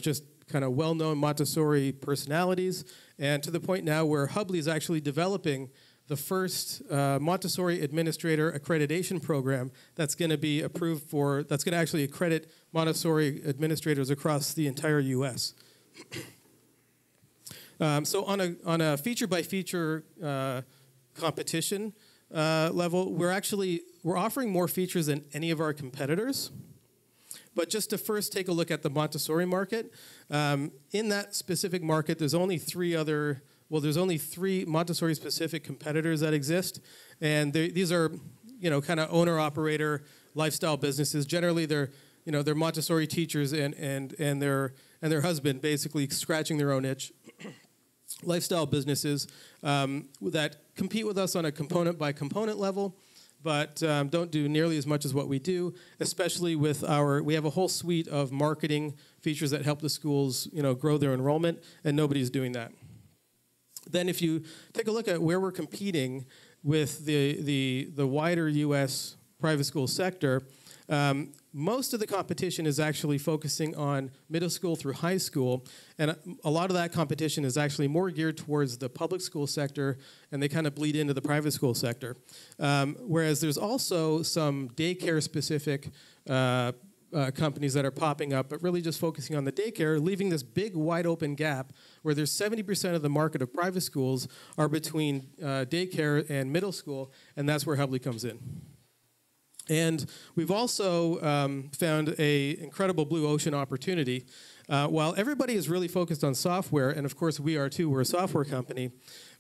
just kind of well-known Montessori personalities, and to the point now where Hubley is actually developing the first Montessori Administrator Accreditation Program that's going to be approved that's going to actually accredit Montessori administrators across the entire U.S. So on a feature-by-feature competition level, we're offering more features than any of our competitors. But just to first take a look at the Montessori market, in that specific market, there's only three Montessori-specific competitors that exist, and these are, kind of owner-operator lifestyle businesses. Generally, they're Montessori teachers and their husband basically scratching their own itch. Lifestyle businesses that compete with us on a component-by-component level, but don't do nearly as much as what we do, especially with we have a whole suite of marketing features that help the schools, grow their enrollment, and nobody's doing that. Then if you take a look at where we're competing with the wider U.S. private school sector, most of the competition is actually focusing on middle school through high school, and a lot of that competition is actually more geared towards the public school sector, and they kind of bleed into the private school sector. Whereas there's also some daycare-specific companies that are popping up, but really just focusing on the daycare, leaving this big, wide-open gap where there's 70% of the market of private schools are between daycare and middle school, and that's where Hubley comes in. And we've also found an incredible blue ocean opportunity. While everybody is really focused on software, and of course we are too, we're a software company,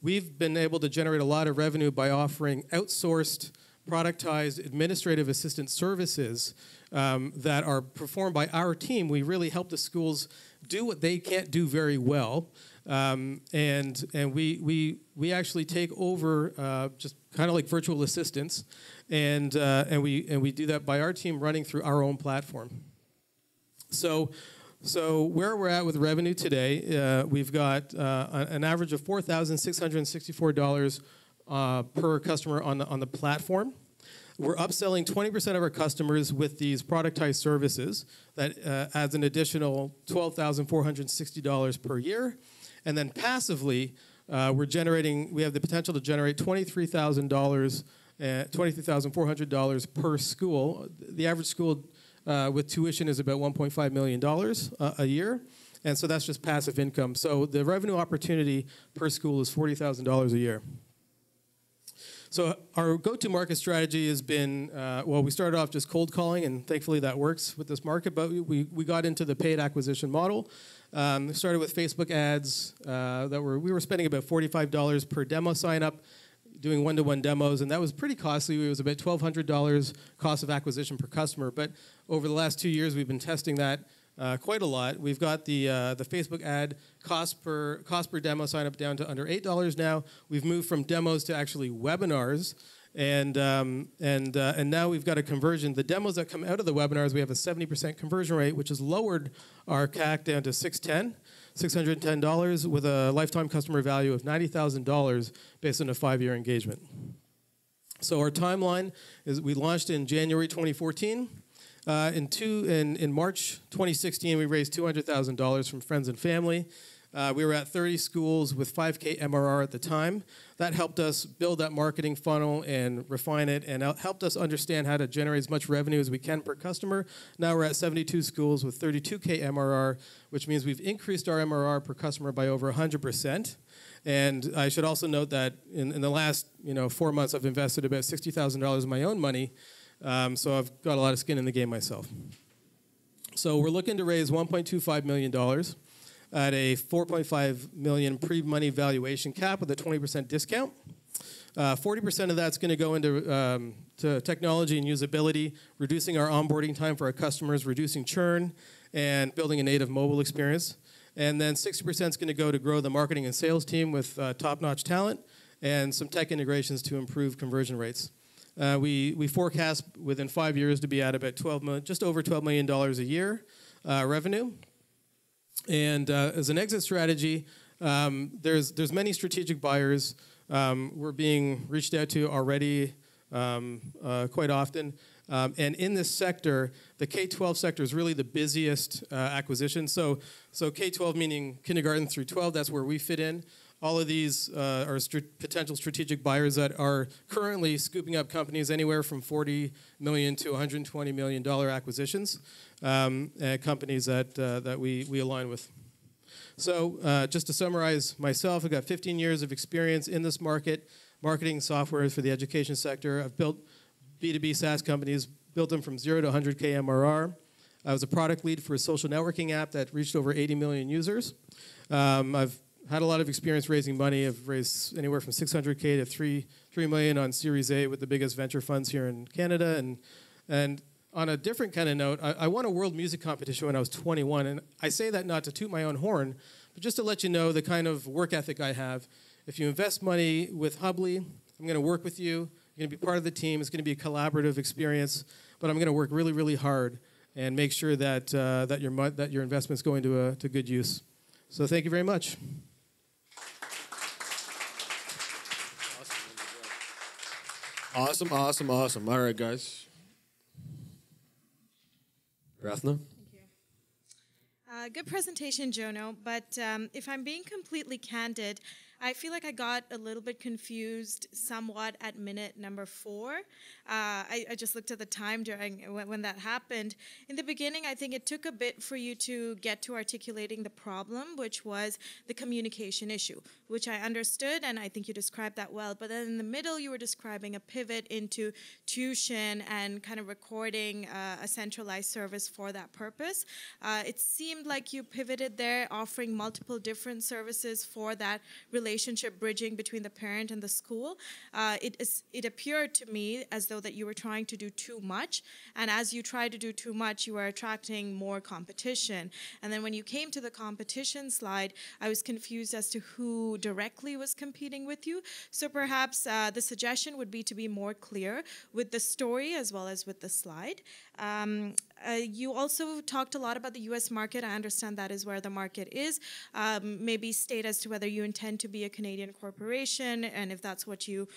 we've been able to generate a lot of revenue by offering outsourced, productized administrative assistant services that are performed by our team. We really help the schools do what they can't do very well. And we actually take over just kind of like virtual assistants, and we do that by our team running through our own platform. So where we're at with revenue today, we've got an average of $4,664 per customer on the platform. We're upselling 20% of our customers with these productized services that adds an additional $12,460 per year. And then passively, we have the potential to generate $23,400 per school. The average school with tuition is about $1.5 million a year. And so that's just passive income. So the revenue opportunity per school is $40,000 a year. So our go-to-market strategy has been, we started off just cold calling, and thankfully that works with this market, but we got into the paid acquisition model. Started with Facebook ads we were spending about $45 per demo sign-up, doing one-to-one demos, and that was pretty costly. It was about $1,200 cost of acquisition per customer, but over the last 2 years, we've been testing that quite a lot. We've got the Facebook ad cost per demo sign up down to under $8 now. We've moved from demos to actually webinars, and now we've got a conversion. The demos that come out of the webinars, we have a 70% conversion rate, which has lowered our CAC down to $610 with a lifetime customer value of $90,000 based on a 5-year engagement. So our timeline is we launched in January 2014. In March 2016, we raised $200,000 from friends and family. We were at 30 schools with 5K MRR at the time. That helped us build that marketing funnel and refine it, and helped us understand how to generate as much revenue as we can per customer. Now we're at 72 schools with 32K MRR, which means we've increased our MRR per customer by over 100%. And I should also note that in the last 4 months, I've invested about $60,000 of my own money. So I've got a lot of skin in the game myself. So we're looking to raise $1.25 million at a $4.5 million pre-money valuation cap with a 20% discount. 40% of that's going to go into to technology and usability, reducing our onboarding time for our customers, reducing churn, and building a native mobile experience. And then 60% is going to go to grow the marketing and sales team with top-notch talent and some tech integrations to improve conversion rates. We forecast within 5 years to be at about just over $12 million a year revenue. And as an exit strategy, there's many strategic buyers. We're being reached out to already quite often. And in this sector, the K-12 sector is really the busiest acquisition. So K-12 meaning kindergarten through 12, that's where we fit in. All of these are potential strategic buyers that are currently scooping up companies anywhere from $40 million to $120 million acquisitions, companies that we align with. So just to summarize myself, I've got 15 years of experience in this market, marketing software for the education sector. I've built B2B SaaS companies, built them from 0 to 100K MRR. I was a product lead for a social networking app that reached over 80 million users. I've had a lot of experience raising money. I've raised anywhere from 600K to 3 million on Series A with the biggest venture funds here in Canada. And on a different kind of note, I won a world music competition when I was 21. And I say that not to toot my own horn, but just to let you know the kind of work ethic I have. If you invest money with Hubbly, I'm going to work with you. You're going to be part of the team. It's going to be a collaborative experience. But I'm going to work really, really hard and make sure that, that your investment's going to good use. So thank you very much. Awesome, awesome, awesome. All right, guys. Rathna? Good presentation, Jono, but if I'm being completely candid, I feel like I got a little bit confused somewhat at minute number 4. I just looked at the time during when that happened. In the beginning, I think it took a bit for you to get to articulating the problem, which was the communication issue, which I understood, and I think you described that well. But then in the middle, you were describing a pivot into tuition and kind of recording a centralized service for that purpose. It seemed like you pivoted there, offering multiple different services for that relationship bridging between the parent and the school. It appeared to me as though that you were trying to do too much, and as you tried to do too much, you were attracting more competition. And then when you came to the competition slide, I was confused as to who directly was competing with you. So perhaps the suggestion would be to be more clear with the story as well as with the slide. You also talked a lot about the U.S. market. I understand that is where the market is. Maybe state as to whether you intend to be a Canadian corporation, and if that's what you,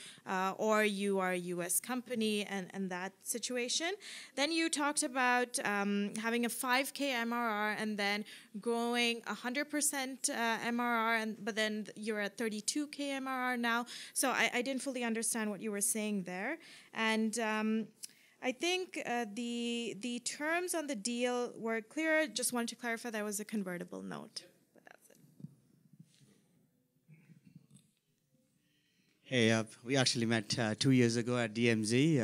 or you are a U.S. company, and that situation. Then you talked about having a 5K MRR and then growing 100% MRR, but then you're at 32K MRR now. So I didn't fully understand what you were saying there. And I think the terms on the deal were clear. Just wanted to clarify that was a convertible note. But that's it. Hey, we actually met 2 years ago at DMZ.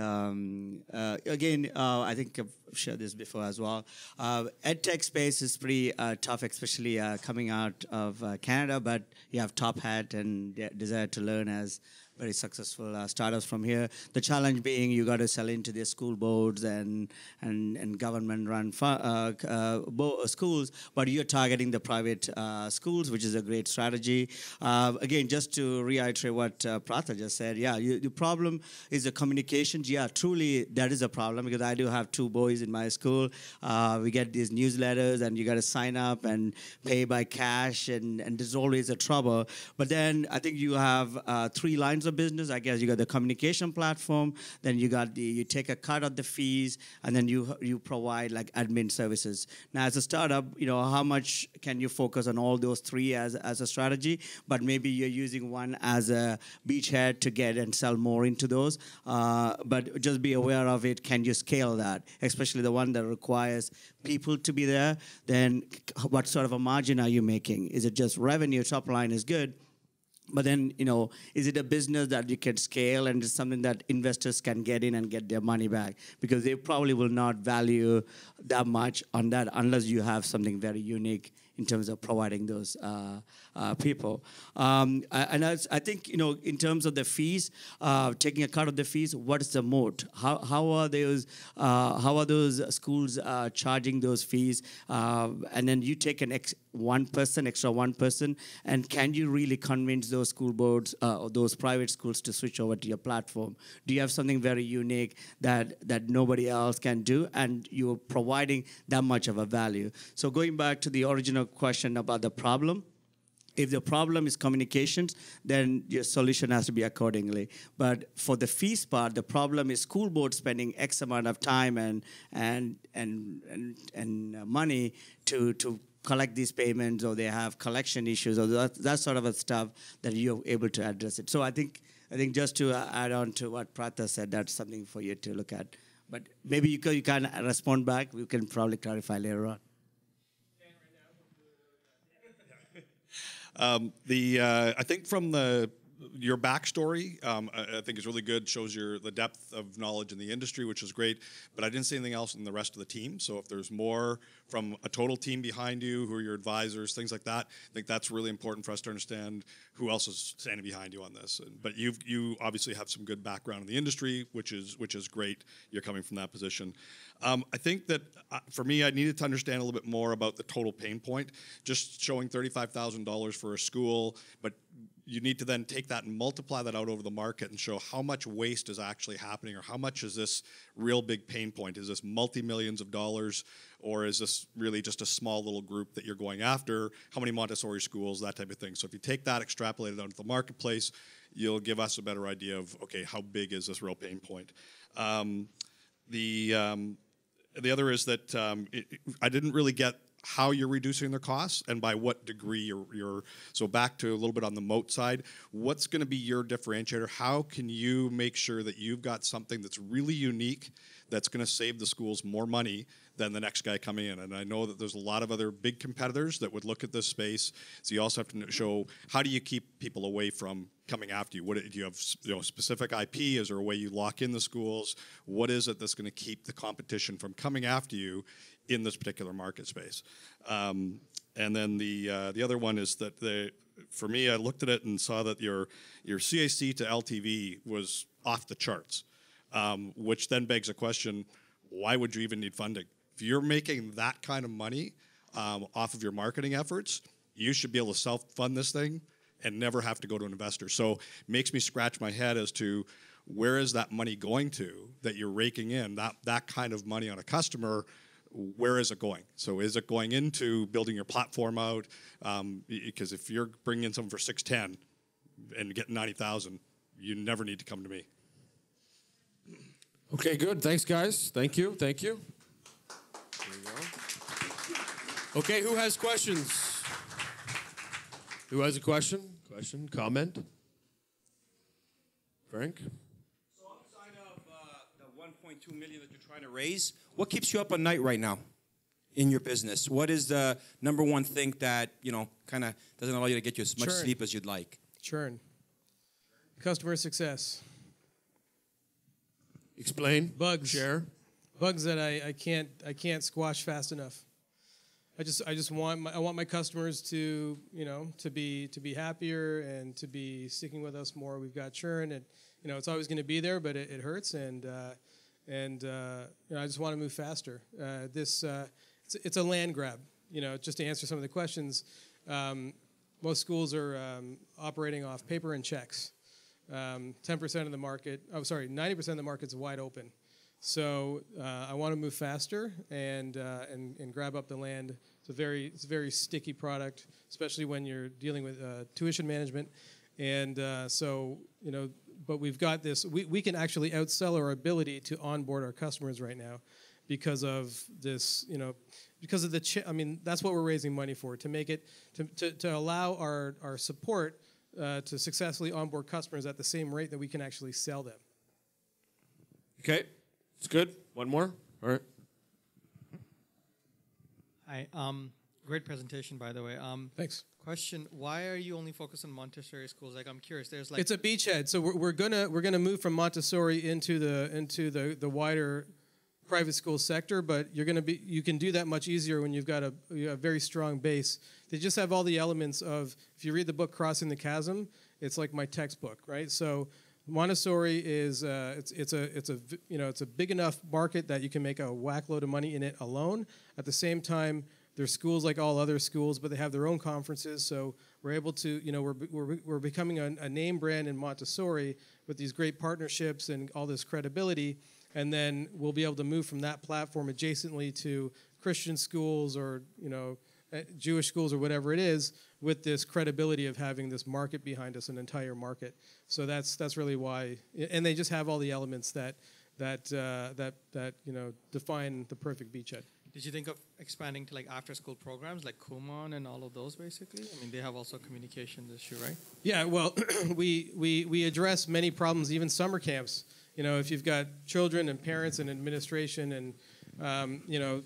Again, I think I've shared this before as well. EdTech space is pretty tough, especially coming out of Canada, but you have Top Hat and Desire to Learn as very successful startups from here. The challenge being you got to sell into the school boards and government-run schools, but you're targeting the private schools, which is a great strategy. Again, just to reiterate what Pratha just said, yeah, the problem is the communications. Yeah, truly that is a problem because I do have 2 boys in my school. We get these newsletters and you got to sign up and pay by cash, and there's always a trouble. But then I think you have 3 lines of business. I guess you got the communication platform, then you got you take a cut of the fees, and then you provide like admin services. Now, as a startup, how much can you focus on all those 3 as a strategy? But maybe you're using one as a beachhead to get and sell more into those. But just be aware of it. Can you scale that, especially the one that requires people to be there? Then what sort of a margin are you making? Is it just revenue? Top line is good. But then, is it a business that you can scale and it's something that investors can get in and get their money back? Because they probably will not value that much on that unless you have something very unique in terms of providing those people. I think, in terms of the fees, taking account of the fees, what is the moat? How are those schools charging those fees? And then you take extra one person, and can you really convince those school boards or those private schools to switch over to your platform? Do you have something very unique that nobody else can do, and you're providing that much of a value? So going back to the original question about the problem, if the problem is communications, then your solution has to be accordingly. But for the fees part, the problem is school board spending X amount of time and money to collect these payments, or they have collection issues, or that sort of a stuff that you're able to address it. So I think just to add on to what Pratha said, that's something for you to look at. But maybe you can respond back. We can probably clarify later on. I think from your backstory, I think is really good. Shows the depth of knowledge in the industry, which is great. But I didn't see anything else in the rest of the team. So if there's more from a total team behind you, who are your advisors, things like that, I think that's really important for us to understand who else is standing behind you on this. But you obviously have some good background in the industry, which is great. You're coming from that position. I think that for me, I needed to understand a little bit more about the total pain point. Just showing $35,000 for a school, but you need to then take that and multiply that out over the market and show how much waste is actually happening, or how much is this real big pain point? Is this multi-millions of dollars, or is this really just a small little group that you're going after? How many Montessori schools, that type of thing. So if you take that, extrapolate it out to the marketplace, you'll give us a better idea of, okay, how big is this real pain point? The other is that I didn't really get how you're reducing their costs and by what degree you're so back to a little bit on the moat side, what's going to be your differentiator? How can you make sure that you've got something that's really unique, that's going to save the schools more money than the next guy coming in? And I know that there's a lot of other big competitors that would look at this space, so you also have to show, how do you keep people away from coming after you? What do you have, specific IP? Is there a way you lock in the schools? What is it that's going to keep the competition from coming after you in this particular market space? And then the other one is that for me, I looked at it and saw that your CAC to LTV was off the charts, which then begs a question: why would you even need funding? If you're making that kind of money off of your marketing efforts, you should be able to self-fund this thing and never have to go to an investor. So it makes me scratch my head as to where is that money going to that you're raking in, that kind of money on a customer. Where is it going? So is it going into building your platform out? Because if you're bringing in someone for 610 and getting 90,000, you never need to come to me. Okay, good. Thanks, guys. Thank you. There you go. Okay, who has questions? Who has a question? Comment? Frank? So outside of the 1.2 million that you're trying to raise, what keeps you up at night right now in your business? What is the number one thing that, kind of doesn't allow you to get you as much sleep as you'd like? Churn. Customer success. Explain. Bugs. Share. Bugs that I can't squash fast enough. I want my customers to be happier and to be sticking with us more. We've got churn, and it's always going to be there, but it hurts, and I just want to move faster. It's a land grab. Just to answer some of the questions, most schools are operating off paper and checks. 10% of the market, 90% of the market's wide open. So I want to move faster and grab up the land. It's a very sticky product, especially when you're dealing with tuition management. And but we've got this. We can actually outsell our ability to onboard our customers right now because of this. Because of that's what we're raising money for, to make it to allow our support to successfully onboard customers at the same rate that we can actually sell them. Okay. It's good. One more? All right. Hi. Great presentation, by the way. Thanks. Question: why are you only focused on Montessori schools? I'm curious. There's it's a beachhead, so we're gonna move from Montessori into the private school sector, but you can do that much easier when you've got a very strong base. They just have all the elements of, if you read the book Crossing the Chasm, it's like my textbook, right? So Montessori is it's a big enough market that you can make a whack load of money in it alone. At the same time, they're schools like all other schools, but they have their own conferences. So we're able to, we're becoming a name brand in Montessori with these great partnerships and all this credibility. And then we'll be able to move from that platform adjacently to Christian schools or, Jewish schools or whatever it is, with this credibility of having this market behind us, an entire market. So that's really why, and they just have all the elements that define the perfect beachhead. Did you think of expanding to like after-school programs like Kumon and all of those, basically? I mean, they have also a communication issue, right? Yeah, well, we address many problems, even summer camps. If you've got children and parents and administration and,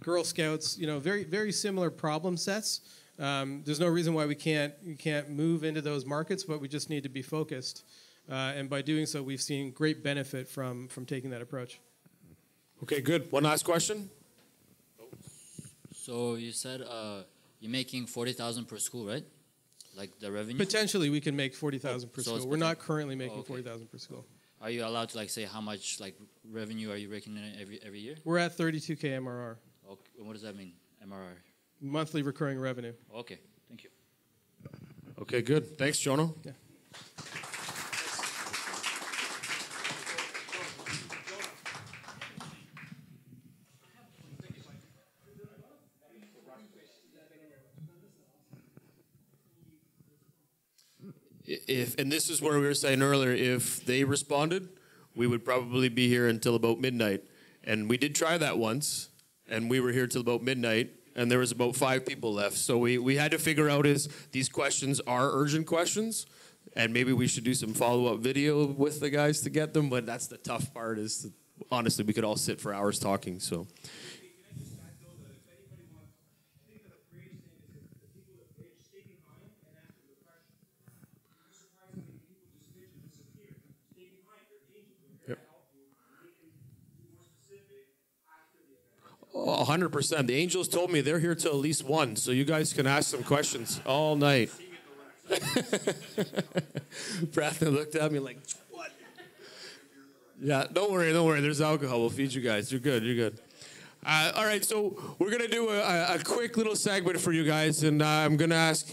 Girl Scouts, very, very similar problem sets. There's no reason why we can't move into those markets, but we just need to be focused. And by doing so, we've seen great benefit from taking that approach. Okay, good. One last question. So you said you're making 40,000 per school, right? Like the revenue? Potentially, we can make 40,000 per school. We're not currently making 40,000 per school. Are you allowed to say how much revenue are you raking in every year? We're at 32K MRR. Okay. What does that mean, MRR? Monthly recurring revenue. Okay, thank you. Okay, good. Thanks, Jono. Yeah. And this is where we were saying earlier, if they responded, we would probably be here until about midnight. And we did try that once, and we were here till about midnight, and there was about 5 people left. So we had to figure out is these questions are urgent questions, and maybe we should do some follow-up video with the guys to get them, but that's the tough part is, that, honestly, we could all sit for hours talking, so. Oh, 100%. The Angels told me they're here till at least 1, so you guys can ask some questions all night. Bradley looked at me like, what? Yeah, don't worry. There's alcohol. We'll feed you guys. You're good. All right, so we're going to do a quick little segment for you guys, and I'm going to ask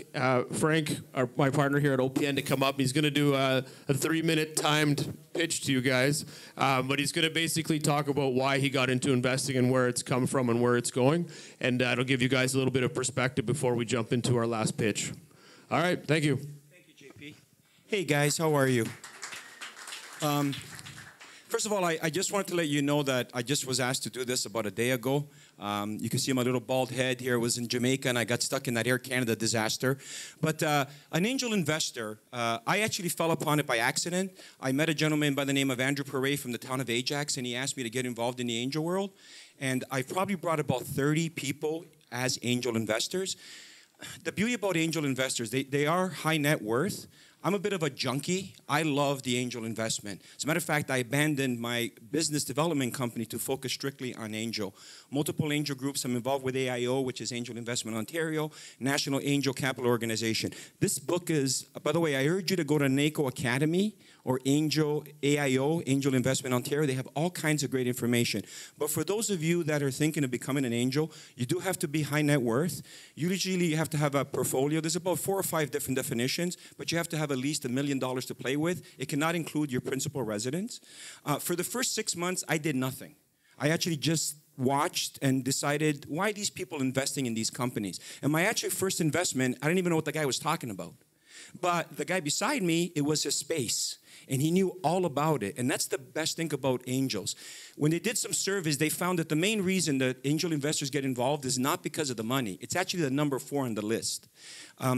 Frank, my partner here at OPN, to come up. He's going to do a 3-minute timed pitch to you guys, but he's going to basically talk about why he got into investing and where it's come from and where it's going, and it'll give you guys a little bit of perspective before we jump into our last pitch. All right, thank you. Thank you, JP. Hey, guys, how are you? First of all, I just wanted to let you know that I just was asked to do this about a day ago. You can see my little bald head here. I was in Jamaica, and I got stuck in that Air Canada disaster. But an angel investor, I actually fell upon it by accident. I met a gentleman by the name of Andrew Perret from the town of Ajax, and he asked me to get involved in the angel world. And I probably brought about 30 people as angel investors. The beauty about angel investors, they are high net worth. I'm a bit of a junkie. I love the angel investment. As a matter of fact, I abandoned my business development company to focus strictly on angel. Multiple angel groups. I'm involved with AIO, which is Angel Investment Ontario, National Angel Capital Organization. This book is, by the way, I urge you to go to NACO Academy or AIO, Angel Investment Ontario. They have all kinds of great information. But for those of you that are thinking of becoming an angel, you do have to be high net worth. Usually you have to have a portfolio. There's about 4 or 5 different definitions, but you have to have at least $1 million to play with. It cannot include your principal residence. For the first 6 months, I did nothing. I actually just watched and decided, why are these people investing in these companies? And my actual first investment, I didn't even know what the guy was talking about. But the guy beside me, it was his space. And he knew all about it. And that's the best thing about angels. When they did some surveys, they found that the main reason that angel investors get involved is not because of the money. It's actually the number 4 on the list.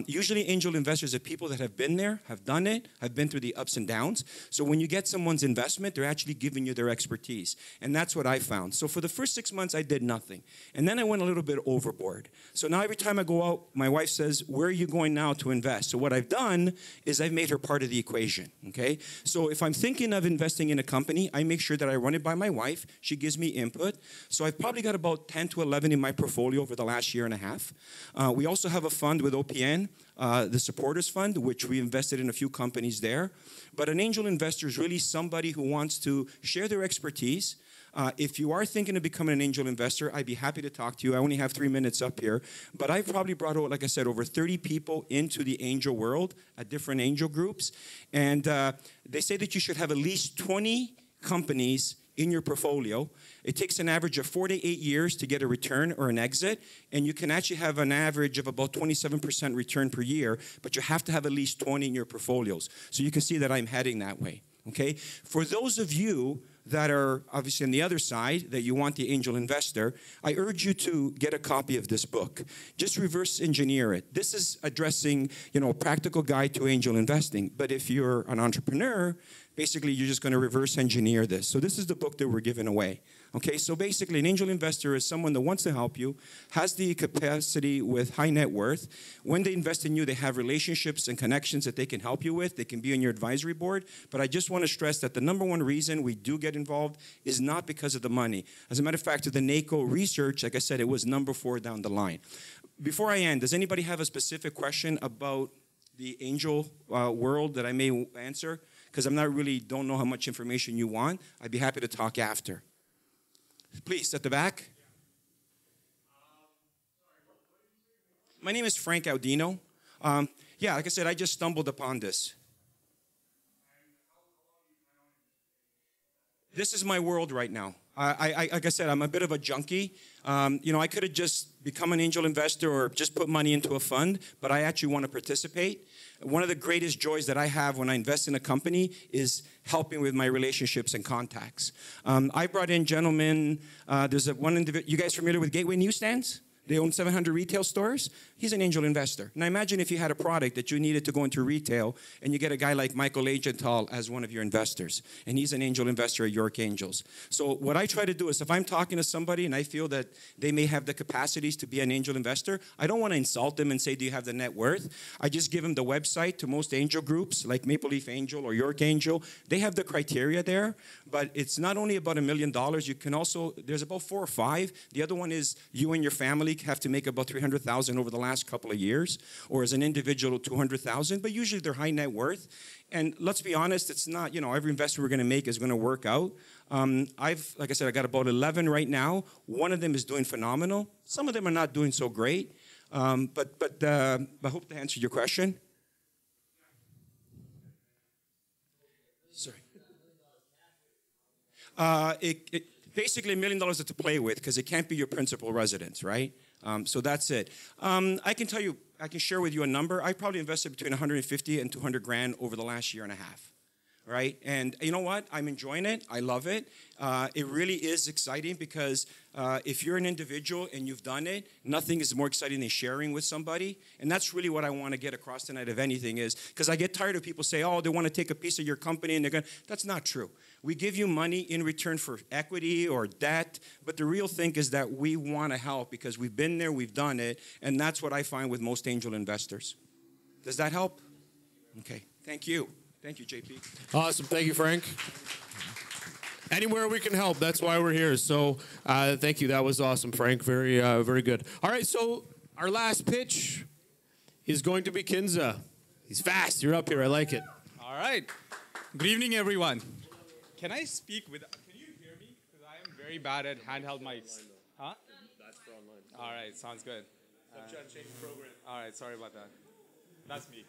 Usually angel investors are people that have been there, have done it, have been through the ups and downs. So when you get someone's investment, they're actually giving you their expertise. And that's what I found. So for the first 6 months, I did nothing. And then I went a little bit overboard. So now every time I go out, my wife says, where are you going now to invest? So what I've done is I've made her part of the equation, okay? So if I'm thinking of investing in a company, I make sure that I run it by my wife. She gives me input. So I've probably got about 10 to 11 in my portfolio over the last year and a half. We also have a fund with OPN, the Supporters Fund, which we invested in a few companies there. But an angel investor is really somebody who wants to share their expertise. If you are thinking of becoming an angel investor, I'd be happy to talk to you. I only have 3 minutes up here. But I've probably brought out, like I said, over 30 people into the angel world at different angel groups. And they say that you should have at least 20 companies in your portfolio. It takes an average of 4 to 8 years to get a return or an exit. And you can actually have an average of about 27% return per year. But you have to have at least 20 in your portfolios. So you can see that I'm heading that way. Okay? For those of you that are obviously on the other side, that you want the angel investor, I urge you to get a copy of this book. Just reverse engineer it. This is addressing, a practical guide to angel investing. But if you're an entrepreneur, basically you're just going to reverse engineer this. So this is the book that we're giving away. Okay, so basically an angel investor is someone that wants to help you, has the capacity with high net worth. When they invest in you, they have relationships and connections that they can help you with. They can be on your advisory board. But I just want to stress that the number one reason we do get involved is not because of the money. As a matter of fact, to the NACO research, like I said, it was number 4 down the line. Before I end, does anybody have a specific question about the angel world that I may answer? Because don't know how much information you want. I'd be happy to talk after. Please, at the back. My name is Frank Audino. Yeah, like I said, I just stumbled upon this. This is my world right now. Like I said, I'm a bit of a junkie. I could have just become an angel investor or just put money into a fund, but I actually want to participate. One of the greatest joys that I have when I invest in a company is helping with my relationships and contacts. I brought in gentlemen. There's one individual. You guys familiar with Gateway Newsstands? They own 700 retail stores. He's an angel investor. Now imagine if you had a product that you needed to go into retail and you get a guy like Michael Agenthal as one of your investors. And he's an angel investor at York Angels. So what I try to do is if I'm talking to somebody and I feel that they may have the capacities to be an angel investor, I don't want to insult them and say, do you have the net worth? I just give them the website to most angel groups like Maple Leaf Angel or York Angel. They have the criteria there, but it's not only about $1 million. You can also, there's about 4 or 5. The other one is you and your family have to make about $300,000 over the last couple of years, or as an individual, $200,000. But usually they're high net worth. And let's be honest, it's not every investment we're going to make is going to work out. Like I said, I got about 11 right now. One of them is doing phenomenal. Some of them are not doing so great. But I hope to answer your question. Sorry. Basically $1 million to play with because it can't be your principal residence, right? So that's it. I can tell you, I can share with you a number. I probably invested between 150 and 200 grand over the last year and a half, right? And you know what? I'm enjoying it. I love it. It really is exciting because if you're an individual and you've done it, nothing is more exciting than sharing with somebody. And that's really what I want to get across tonight, if anything, is because I get tired of people say, oh, they want to take a piece of your company and they're going to. That's not true. We give you money in return for equity or debt, but the real thing is that we want to help because we've been there, we've done it, and that's what I find with most angel investors. Does that help? Okay. Thank you. Thank you, JP. Awesome. Thank you, Frank. Anywhere we can help, that's why we're here. So thank you. That was awesome, Frank. Very, very good. All right, so our last pitch is going to be Kinza. He's fast. You're up here. I like it. All right. Good evening, everyone. Can I speak with... Can you hear me? Because I am very bad at handheld mics. Huh? That's for online. All right, sounds good. I'm trying to change the program. All right, sorry about that. That's me.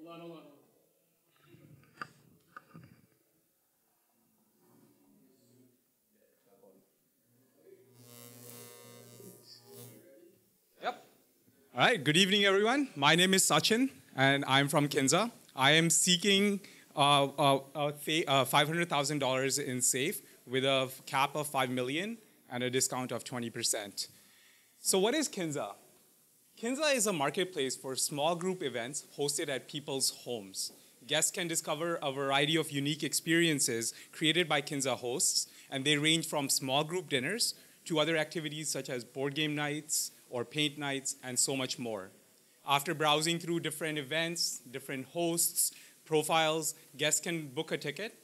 Hold on. Yep. All right, good evening, everyone. My name is Sachin, and I'm from Kinza. I am seeking $500,000 in SAFE with a cap of $5 million and a discount of 20%. So what is Kinza? Kinza is a marketplace for small group events hosted at people's homes. Guests can discover a variety of unique experiences created by Kinza hosts, and they range from small group dinners to other activities such as board game nights or paint nights and so much more. After browsing through different events, different hosts, profiles, guests can book a ticket.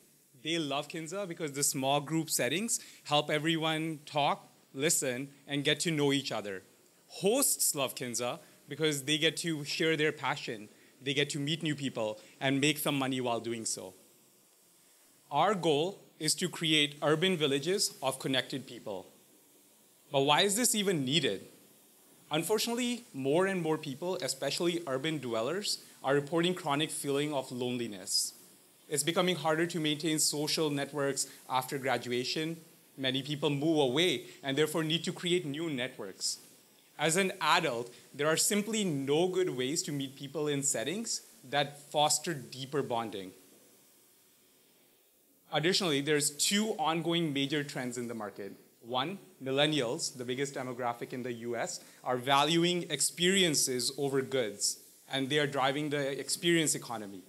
They love Kinza because the small group settings help everyone talk, listen, and get to know each other. Hosts love Kinza because they get to share their passion, they get to meet new people, and make some money while doing so. Our goal is to create urban villages of connected people. But why is this even needed? Unfortunately, more and more people, especially urban dwellers, are reporting chronic feeling of loneliness. It's becoming harder to maintain social networks after graduation. Many people move away and therefore need to create new networks. As an adult, there are simply no good ways to meet people in settings that foster deeper bonding. Additionally, there's two ongoing major trends in the market. One, millennials, the biggest demographic in the US, are valuing experiences over goods, and they are driving the experience economy.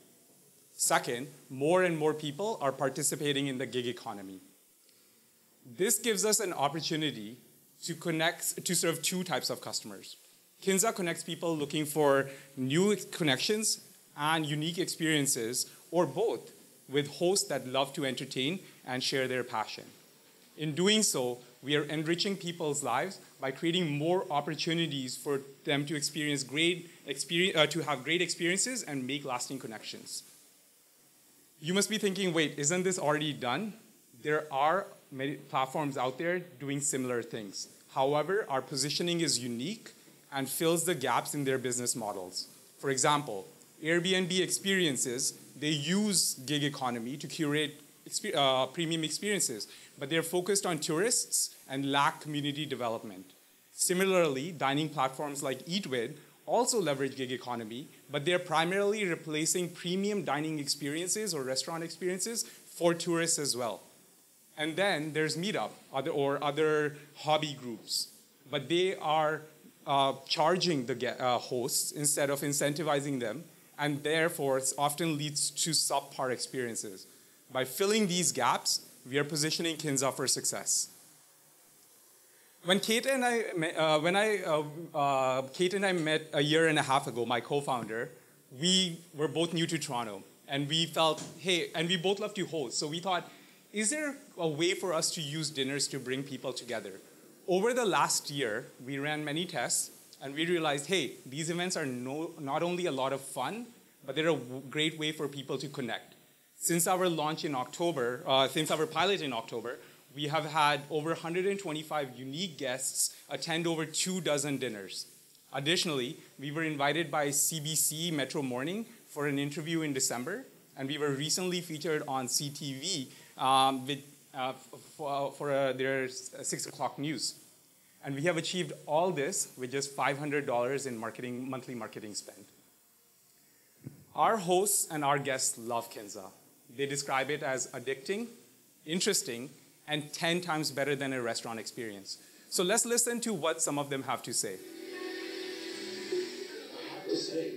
Second, more and more people are participating in the gig economy. This gives us an opportunity to serve two types of customers. Kinza connects people looking for new connections and unique experiences, or both, with hosts that love to entertain and share their passion. In doing so, we are enriching people's lives by creating more opportunities for them to have great experiences and make lasting connections. You must be thinking, wait, isn't this already done? There are many platforms out there doing similar things. However, our positioning is unique and fills the gaps in their business models. For example, Airbnb experiences, they use gig economy to curate premium experiences, but they're focused on tourists and lack community development. Similarly, dining platforms like Eatwid also leverage gig economy, but they're primarily replacing premium dining experiences or restaurant experiences for tourists as well. And then there's Meetup or other hobby groups, but they are charging the hosts instead of incentivizing them, and therefore it often leads to subpar experiences. By filling these gaps, we are positioning Kinza for success. When Kate and I met a year and a half ago, my co-founder, we were both new to Toronto, and we felt, hey, and we both love to host, so we thought, is there a way for us to use dinners to bring people together? Over the last year, we ran many tests, and we realized, hey, these events are not only a lot of fun, but they're a great way for people to connect. Since our launch in October, since our pilot in October, we have had over 125 unique guests attend over 24 dinners. Additionally, we were invited by CBC Metro Morning for an interview in December, and we were recently featured on CTV for their 6 o'clock news. And we have achieved all this with just $500 in monthly marketing spend. Our hosts and our guests love Kinza. They describe it as addicting, interesting, and 10 times better than a restaurant experience. So let's listen to what some of them have to say. I have to say,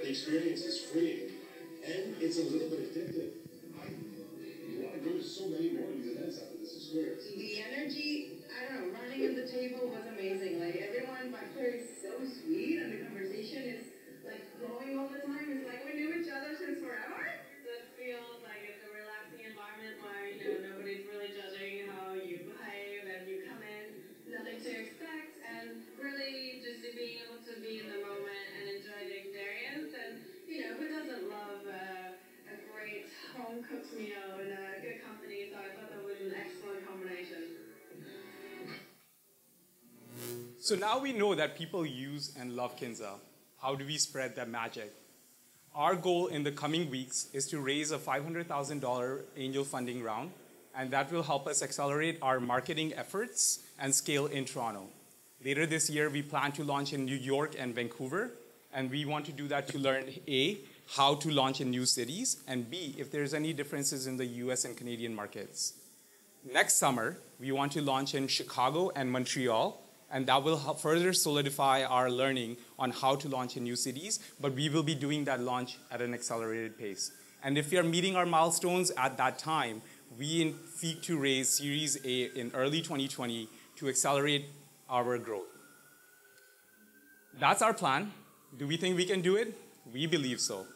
the experience is freeing, and it's a little bit addictive. You want to go to so many more of these events after this experience. The energy, I don't know, running at the table was amazing. Like, everyone back there is so sweet, and the conversation is, like, flowing all the time. It's like we knew each other since forever. That feels like it's a relaxing environment where, nobody's really judging how you behave, and you come in, nothing to expect, and really just being able to be in the moment and enjoy the experience. And, who doesn't love a great home-cooked meal in a good company? So I thought that was an excellent combination. So now we know that people use and love Kinza. How do we spread that magic? Our goal in the coming weeks is to raise a $500,000 angel funding round, and that will help us accelerate our marketing efforts and scale in Toronto. Later this year, we plan to launch in New York and Vancouver, and we want to do that to learn, A, how to launch in new cities, and B, if there's any differences in the US and Canadian markets. Next summer, we want to launch in Chicago and Montreal, and that will help further solidify our learning on how to launch in new cities, but we will be doing that launch at an accelerated pace. And if we are meeting our milestones at that time, we seek to raise Series A in early 2020 to accelerate our growth. That's our plan. Do we think we can do it? We believe so.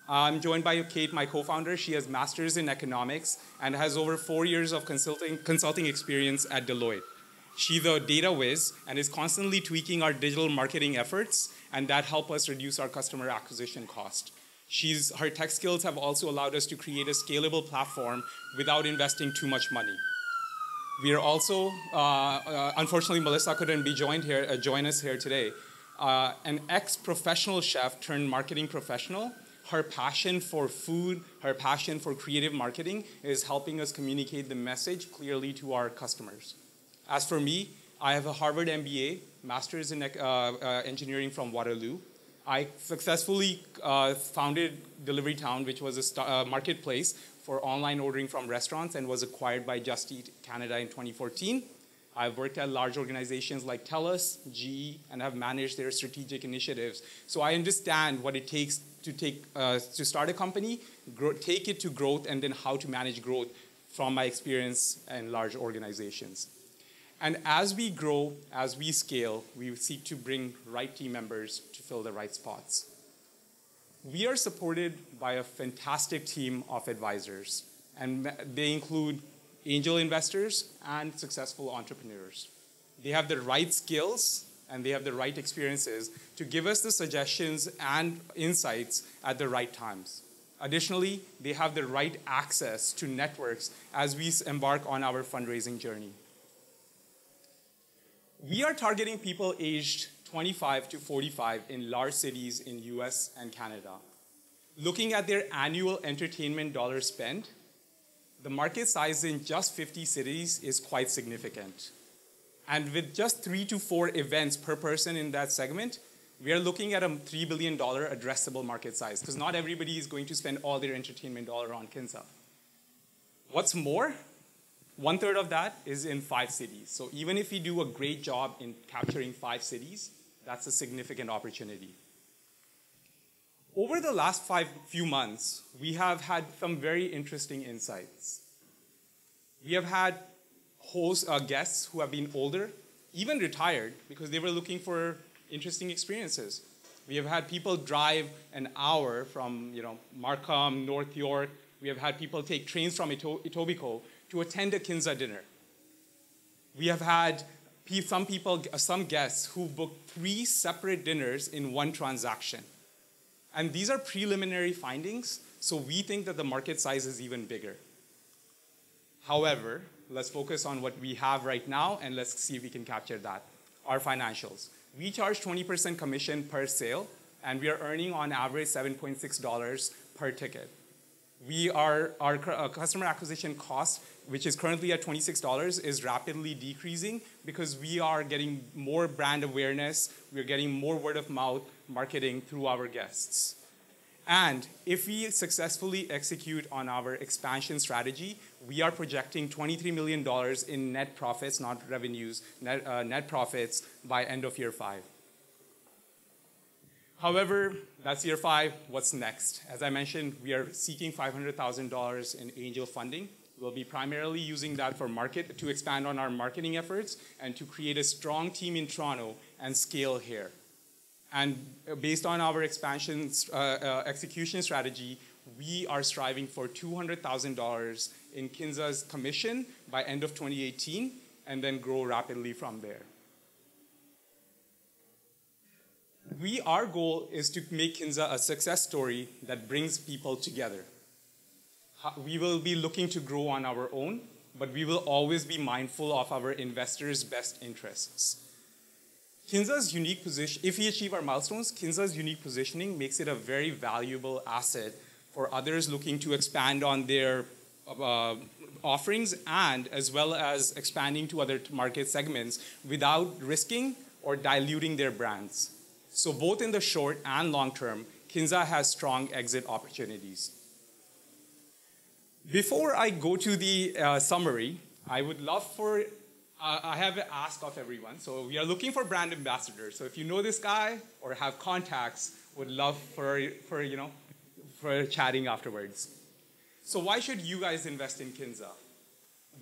I'm joined by Kate, my co-founder. She has master's in economics and has over 4 years of consulting experience at Deloitte. She's a data whiz and is constantly tweaking our digital marketing efforts, and that help us reduce our customer acquisition cost. Her tech skills have also allowed us to create a scalable platform without investing too much money. We are also, unfortunately, Melissa couldn't be join us here today. An ex-professional chef turned marketing professional. Her passion for food, her passion for creative marketing is helping us communicate the message clearly to our customers. As for me, I have a Harvard MBA, master's in engineering from Waterloo. I successfully founded Delivery Town, which was a marketplace for online ordering from restaurants and was acquired by Just Eat Canada in 2014. I've worked at large organizations like TELUS, GE, and have managed their strategic initiatives. So I understand what it takes to start a company, take it to growth, and then how to manage growth from my experience in large organizations. And as we grow, as we scale, we seek to bring right team members to fill the right spots. We are supported by a fantastic team of advisors, and they include angel investors and successful entrepreneurs. They have the right skills and they have the right experiences to give us the suggestions and insights at the right times. Additionally, they have the right access to networks as we embark on our fundraising journey. We are targeting people aged 25 to 45 in large cities in US and Canada. Looking at their annual entertainment dollar spend, the market size in just 50 cities is quite significant. And with just 3 to 4 events per person in that segment, we are looking at a $3 billion addressable market size, because not everybody is going to spend all their entertainment dollar on Kinza. What's more, 1/3 of that is in 5 cities. So even if we do a great job in capturing 5 cities, that's a significant opportunity. Over the last few months, we have had some very interesting insights. We have had guests who have been older, even retired, because they were looking for interesting experiences. We have had people drive an hour from Markham, North York. We have had people take trains from Etobicoke to attend a Kinza dinner. We have had some guests who booked 3 separate dinners in one transaction. And these are preliminary findings, so we think that the market size is even bigger. However, let's focus on what we have right now, and let's see if we can capture that. Our financials. We charge 20% commission per sale, and we are earning on average $7.6 per ticket. Our customer acquisition cost, which is currently at $26, is rapidly decreasing because we are getting more brand awareness, we're getting more word of mouth marketing through our guests. And if we successfully execute on our expansion strategy, we are projecting $23 million in net profits, not revenues, net profits by end of year 5. However, that's year 5. What's next? As I mentioned, we are seeking $500,000 in angel funding. We'll be primarily using that to expand on our marketing efforts and to create a strong team in Toronto and scale here. And based on our expansion execution strategy, we are striving for $200,000 in Kinza's commission by end of 2018 and then grow rapidly from there. Our goal is to make Kinza a success story that brings people together. We will be looking to grow on our own, but we will always be mindful of our investors' best interests. Kinza's unique position, if we achieve our milestones, Kinza's unique positioning makes it a very valuable asset for others looking to expand on their offerings and as well as expanding to other market segments without risking or diluting their brands. So both in the short and long term, Kinza has strong exit opportunities. Before I go to the summary, I would love for I have an ask of everyone. So we are looking for brand ambassadors. So if you know this guy or have contacts, would love for chatting afterwards. So why should you guys invest in Kinza?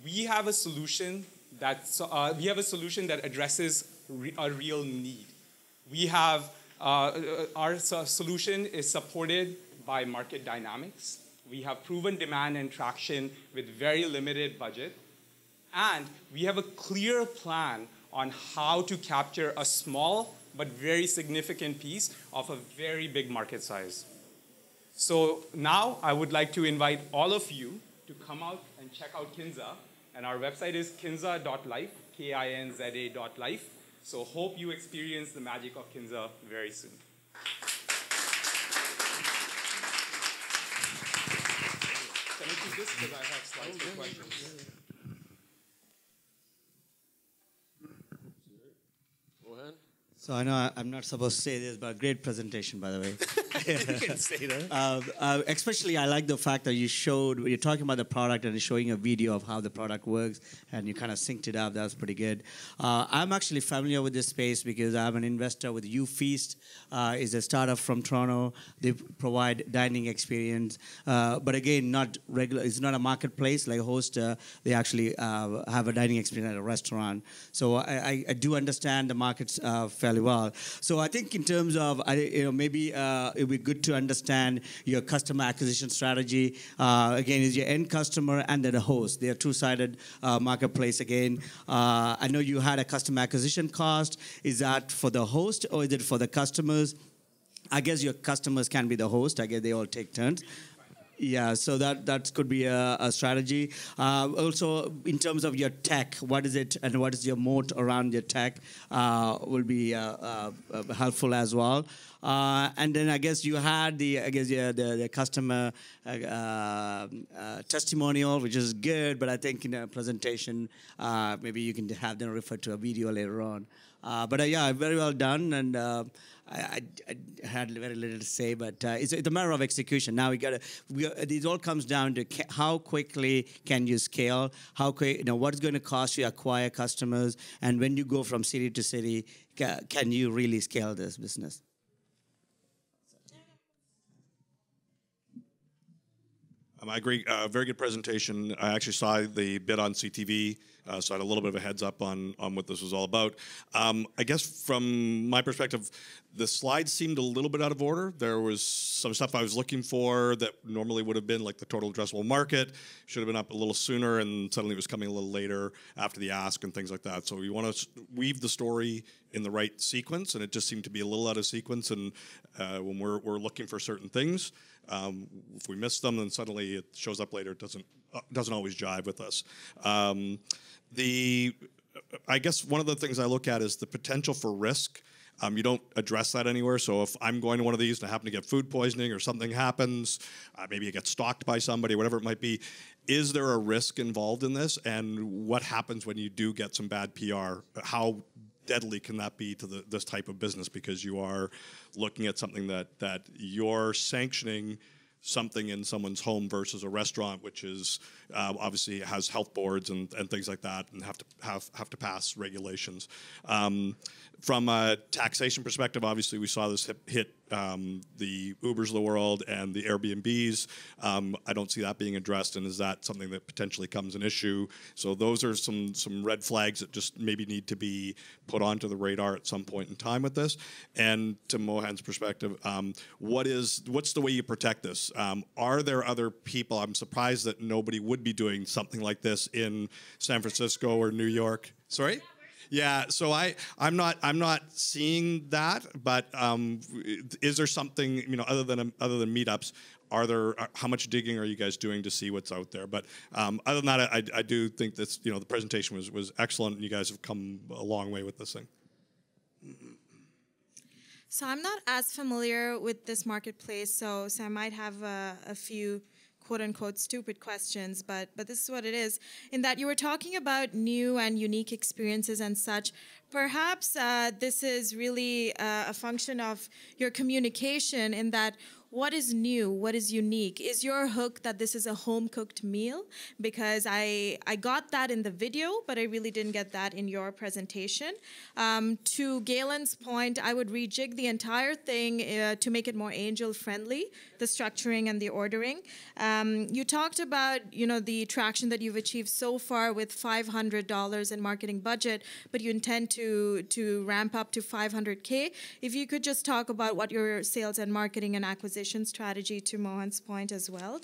We have a solution that addresses a real need. We have our solution is supported by market dynamics. We have proven demand and traction with very limited budget. And we have a clear plan on how to capture a small but very significant piece of a very big market size. So now I would like to invite all of you to come out and check out Kinza. And our website is kinza.life, Kinza.life. So hope you experience the magic of Kinza very soon. Can I keep this because I have slides for questions? Go ahead. So I know I'm not supposed to say this, but great presentation, by the way. You can say that. Especially, I like the fact that you're talking about the product and showing a video of how the product works, and you kind of synced it up. That was pretty good. I'm actually familiar with this space because I'm an investor with You Feast. Is a startup from Toronto. They provide dining experience, but again, not regular. It's not a marketplace like a host. They actually have a dining experience at a restaurant. So I do understand the markets fairly well. So I think in terms of maybe it would be good to understand your customer acquisition strategy. Again, is your end customer and then the host. They are two-sided marketplace again. I know you had a customer acquisition cost. Is that for the host or is it for the customers? I guess your customers can be the host. I guess they all take turns. Yeah, so that could be a strategy. Also, in terms of your tech, what is it and what is your moat around your tech will be helpful as well. And then I guess you had the customer testimonial, which is good, but I think in a presentation, maybe you can have them refer to a video later on. But yeah, very well done, and I had very little to say, but it's a matter of execution. Now it all comes down to how quickly can you scale, how quick, what's going to cost you acquire customers, and when you go from city to city, can you really scale this business? I agree. Very good presentation. I actually saw the bit on CTV, so I had a little bit of a heads up on what this was all about. I guess from my perspective, the slides seemed a little bit out of order. There was some stuff I was looking for that normally would have been like the total addressable market, should have been up a little sooner, and suddenly it was coming a little later after the ask and things like that. So we want to weave the story in the right sequence, and it just seemed to be a little out of sequence. And when we're looking for certain things, if we miss them, then suddenly it shows up later. It doesn't always jive with us. I guess one of the things I look at is the potential for risk. You don't address that anywhere. So if I'm going to one of these and I happen to get food poisoning or something happens, maybe you get stalked by somebody, whatever it might be, is there a risk involved in this? And what happens when you do get some bad PR? How deadly can that be to this type of business? Because you are looking at something that you're sanctioning something in someone's home versus a restaurant, which is obviously has health boards and things like that, and have to pass regulations. From a taxation perspective, obviously we saw this hit the Ubers of the world and the Airbnbs. I don't see that being addressed, and is that something that potentially comes an issue? So those are some red flags that just maybe need to be put onto the radar at some point in time with this. And to Mohan's perspective, what's the way you protect this? Are there other people? I'm surprised that nobody would be doing something like this in San Francisco or New York. Sorry? Yeah, so I'm not seeing that, but is there something other than meetups? How much digging are you guys doing to see what's out there? But other than that, I do think that the presentation was excellent, and you guys have come a long way with this thing. So I'm not as familiar with this marketplace, so I might have a few quote-unquote stupid questions, but this is what it is. In that you were talking about new and unique experiences and such. Perhaps this is really a function of your communication, in that what is new, what is unique? Is your hook that this is a home-cooked meal? Because I got that in the video, but I really didn't get that in your presentation. To Galen's point, I would rejig the entire thing to make it more angel-friendly, the structuring and the ordering. You talked about the traction that you've achieved so far with $500 in marketing budget, but you intend to ramp up to $500K. If you could just talk about what your sales and marketing and acquisition acquisition strategy, to Mohan's point as well.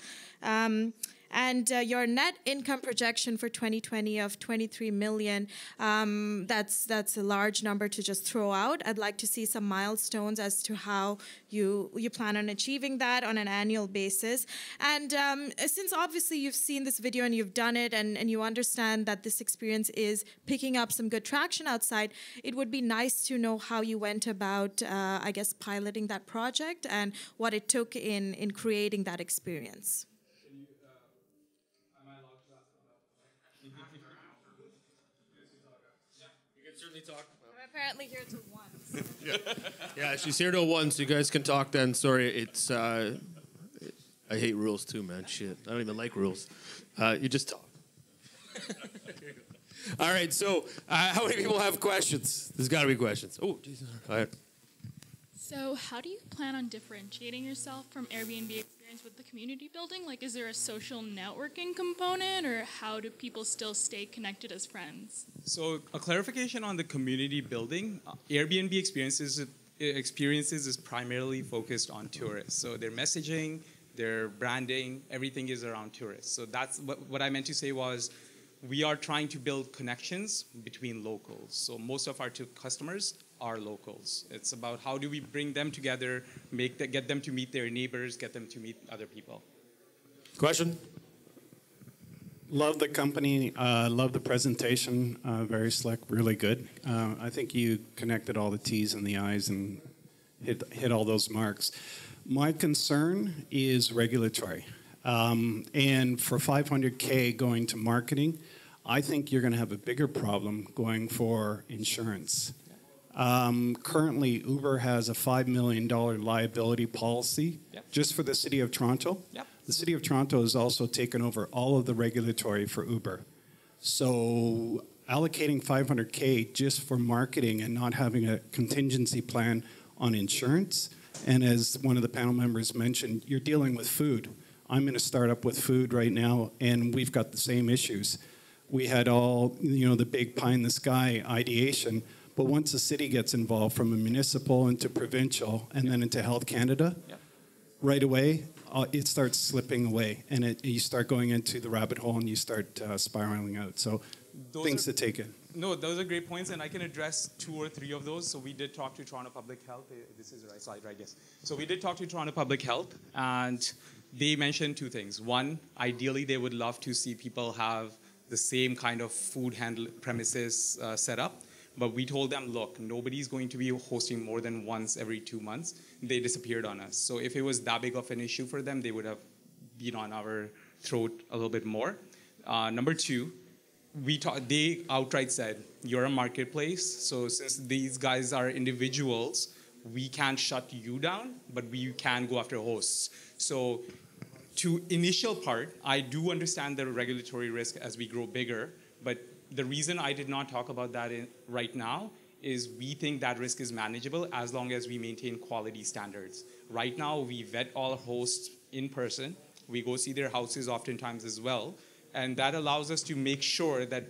And your net income projection for 2020 of 23 million, that's a large number to just throw out. I'd like to see some milestones as to how you plan on achieving that on an annual basis. And since obviously you've seen this video and you've done it and you understand that this experience is picking up some good traction outside, it would be nice to know how you went about, I guess, piloting that project and what it took in creating that experience. Talk. I'm apparently here till once. Yeah, she's here till 1, so you guys can talk then. Sorry, it's I hate rules too, man. Shit, I don't even like rules. You just talk. All right, so how many people have questions? There's got to be questions. Oh, Jesus. All right. So how do you plan on differentiating yourself from Airbnb experience with the community building? Like, is there a social networking component, or how do people still stay connected as friends? So a clarification on the community building, Airbnb experiences is primarily focused on tourists. So their messaging, their branding, everything is around tourists. So that's what I meant to say was we are trying to build connections between locals. So most of our customers are locals. It's about how do we bring them together, get them to meet their neighbors, get them to meet other people. Question? Love the company, love the presentation, very slick, really good. I think you connected all the T's and the I's and hit all those marks. My concern is regulatory. And for 500K going to marketing, I think you're going to have a bigger problem going for insurance. Currently, Uber has a $5 million liability policy just for the city of Toronto. The city of Toronto has also taken over all of the regulatory for Uber. So allocating 500K just for marketing and not having a contingency plan on insurance, and as one of the panel members mentioned, you're dealing with food. I'm in a startup with food right now, and we've got the same issues. We had all, the big pie in the sky ideation, but once the city gets involved from a municipal into provincial and then into Health Canada, right away, it starts slipping away, and you start going into the rabbit hole and you start spiraling out. So things to take in. No, those are great points, and I can address 2 or 3 of those. So we did talk to Toronto Public Health. This is the right slide, right? Yes. So we did talk to Toronto Public Health, and they mentioned 2 things. One, ideally, they would love to see people have the same kind of food premises set up. But we told them, look, nobody's going to be hosting more than once every 2 months. They disappeared on us. So if it was that big of an issue for them, they would have been on our throat a little bit more. Number 2, they outright said, you're a marketplace. So since these guys are individuals, we can't shut you down, but we can go after hosts. So to initial part, I do understand the regulatory risk as we grow bigger, but the reason I did not talk about that right now is we think that risk is manageable as long as we maintain quality standards. Right now, we vet all hosts in person. We go see their houses oftentimes as well. And that allows us to make sure that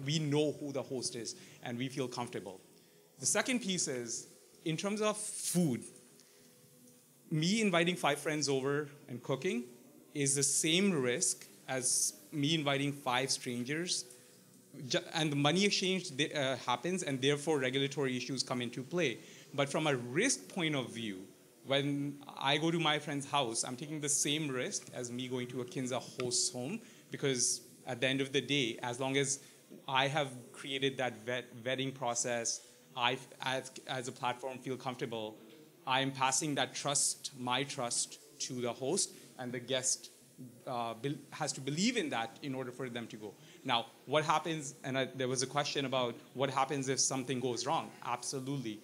we know who the host is and we feel comfortable. The second piece is, in terms of food, me inviting 5 friends over and cooking is the same risk as me inviting 5 strangers. And the money exchange happens, and therefore regulatory issues come into play. But from a risk point of view, when I go to my friend's house, I'm taking the same risk as me going to a Kinza host's home, because at the end of the day, as long as I have created that vetting process, I, as a platform, feel comfortable, I'm passing that trust, my trust, to the host, and the guest has to believe in that in order for them to go. Now, what happens, and there was a question about what happens if something goes wrong. Absolutely.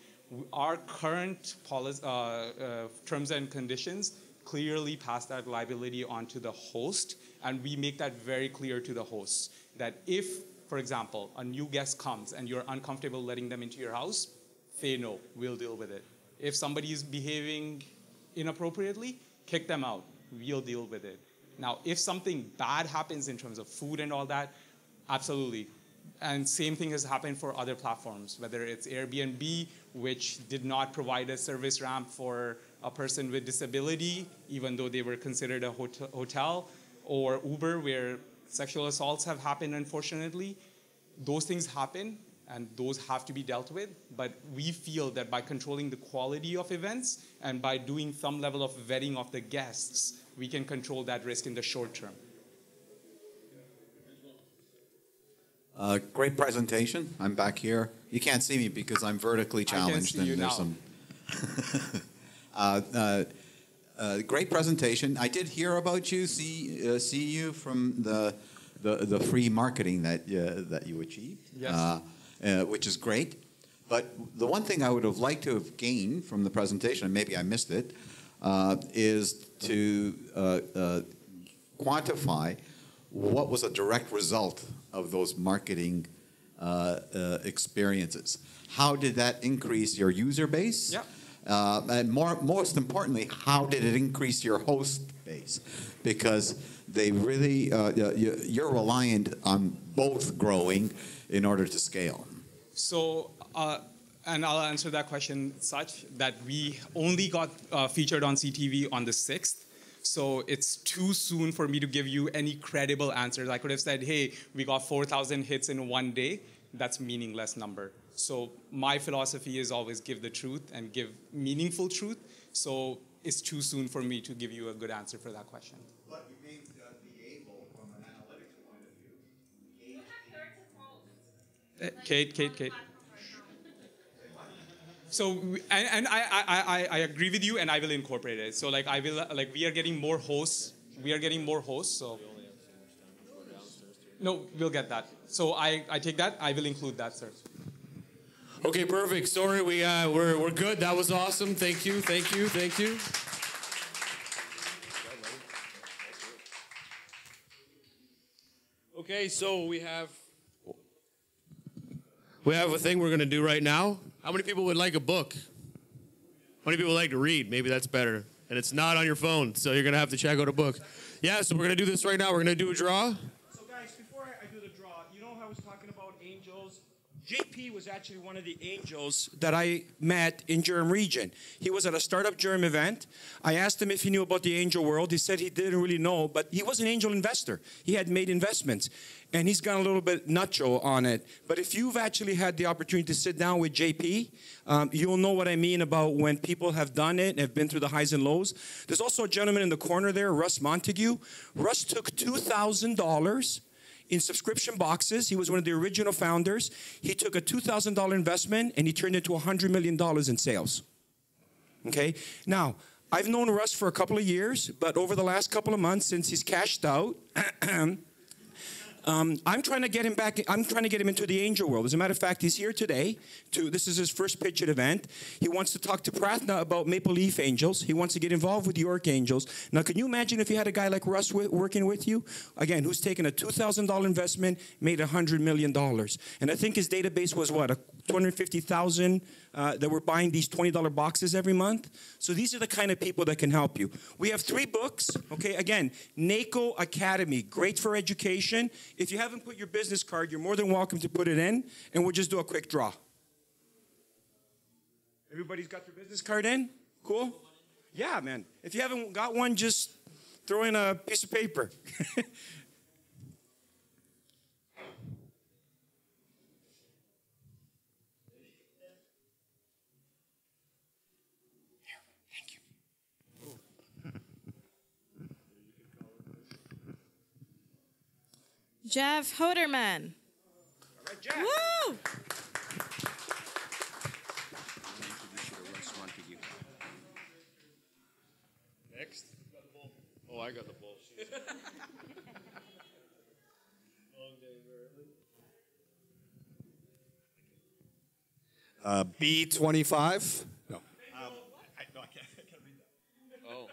Our current terms and conditions clearly pass that liability onto the host, and we make that very clear to the hosts that if, for example, a new guest comes and you're uncomfortable letting them into your house, say no, we'll deal with it. If somebody is behaving inappropriately, kick them out, we'll deal with it. Now, if something bad happens in terms of food and all that, absolutely. And same thing has happened for other platforms, whether it's Airbnb, which did not provide a service ramp for a person with disability, even though they were considered a hotel, or Uber, where sexual assaults have happened, unfortunately. Those things happen, and those have to be dealt with. But we feel that by controlling the quality of events and by doing some level of vetting of the guests, we can control that risk in the short term. Great presentation. I'm back here. You can't see me because I'm vertically challenged. I can see you now. Great presentation. I did hear about you, see you from the free marketing that you achieved, Yes. Which is great. But the one thing I would have liked to have gained from the presentation, and maybe I missed it, is to quantify what was a direct result of those marketing experiences. How did that increase your user base? Yeah. And most importantly, how did it increase your host base? Because they really, you're reliant on both growing in order to scale. So, and I'll answer that question such that we only got featured on CTV on the 6th. So it's too soon for me to give you any credible answers. I could have said, hey, we got 4,000 hits in one day. That's a meaningless number. So my philosophy is always give the truth and give meaningful truth. So it's too soon for me to give you a good answer for that question. But you may be able, from an analytics point of view, Kate. So, I agree with you, and I will incorporate it. So, we are getting more hosts. So. No, we'll get that. So I take that. I will include that, sir. Okay, perfect. Sorry, we're good. That was awesome. Thank you. Okay, so we have a thing we're going to do right now. How many people would like a book? How many people like to read? Maybe that's better. And it's not on your phone, so you're going to have to check out a book. Yeah, so we're going to do this right now. We're going to do a draw. So guys, before I do the draw, you know how I was talking about angels? JP was actually one of the angels that I met in Durham region. He was at a startup Durham event. I asked him if he knew about the angel world. He said he didn't really know, but he was an angel investor. He had made investments, and he's gone a little bit nutso on it. But if you've actually had the opportunity to sit down with JP, you'll know what I mean about when people have done it and have been through the highs and lows. There's also a gentleman in the corner there, Russ Montague. Russ took $2,000 in subscription boxes. He was one of the original founders. He took a $2,000 investment and he turned it into $100 million in sales. Okay? Now, I've known Russ for a couple of years, but over the last couple of months since he's cashed out, I'm trying to get him back. I'm trying to get him into the angel world. As a matter of fact, he's here today. This is his first pitch at event. He wants to talk to Prathna about Maple Leaf Angels. He wants to get involved with York Angels. Now, can you imagine if you had a guy like Russ working with you? Again, who's taken a $2,000 investment, made $100 million. And I think his database was what, 250,000 that were buying these $20 boxes every month. So these are the kind of people that can help you. We have 3 books. Okay, again, NACO Academy, great for education. If you haven't put your business card, you're more than welcome to put it in, and we'll just do a quick draw. Everybody's got their business card in? Cool? Yeah, man. If you haven't got one, just throw in a piece of paper. Jeff Hoderman. All right, Jeff. Woo! Next. Oh, I got the bull. B25. No. No, I can't read that. Oh.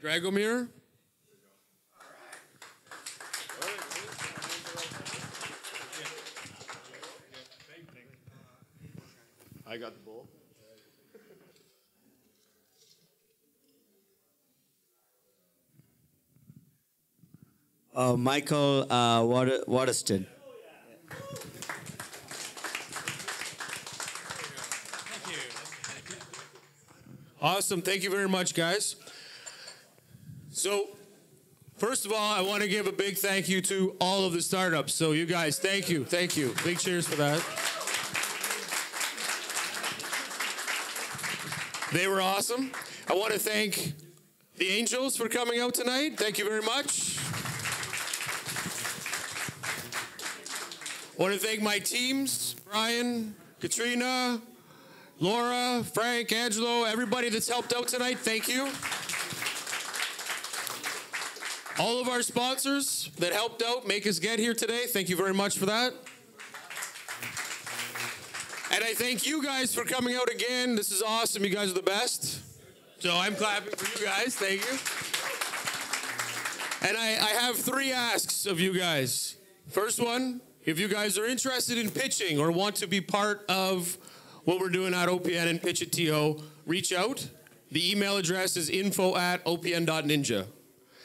Dragomir. I got the bull. Michael Waterston. Awesome. Thank you very much, guys. So, first of all, I want to give a big thank you to all of the startups. So, you guys, thank you. Thank you. Big cheers for that. They were awesome. I want to thank the Angels for coming out tonight. Thank you very much. I want to thank my teams, Brian, Katrina, Laura, Frank, Angelo, everybody that's helped out tonight, thank you. All of our sponsors that helped out make us get here today, thank you very much for that. And I thank you guys for coming out again. This is awesome. You guys are the best. So I'm clapping for you guys. Thank you. And I have 3 asks of you guys. First one, if you guys are interested in pitching or want to be part of what we're doing at OPN and Pitchitto, reach out. The email address is info@opn.ninja.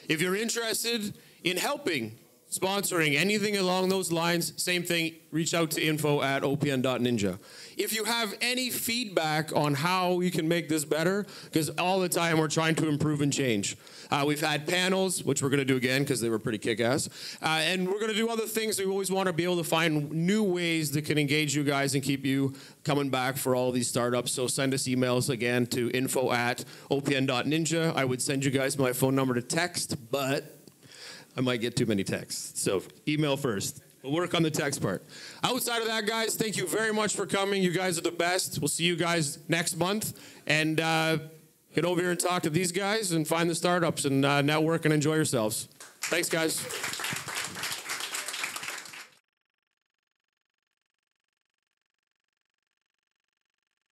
If you're interested in helping, sponsoring, anything along those lines, same thing, reach out to info@opn.ninja. If you have any feedback on how you can make this better, because all the time we're trying to improve and change. We've had panels, which we're going to do again because they were pretty kick-ass. And we're going to do other things. We always want to be able to find new ways that can engage you guys and keep you coming back for all these startups. So send us emails again to info@opn.ninja. I would send you guys my phone number to text, but I might get too many texts. So email first. We'll work on the text part. Outside of that, guys, thank you very much for coming. You guys are the best. We'll see you guys next month. And get over here and talk to these guys and find the startups and network and enjoy yourselves. Thanks, guys.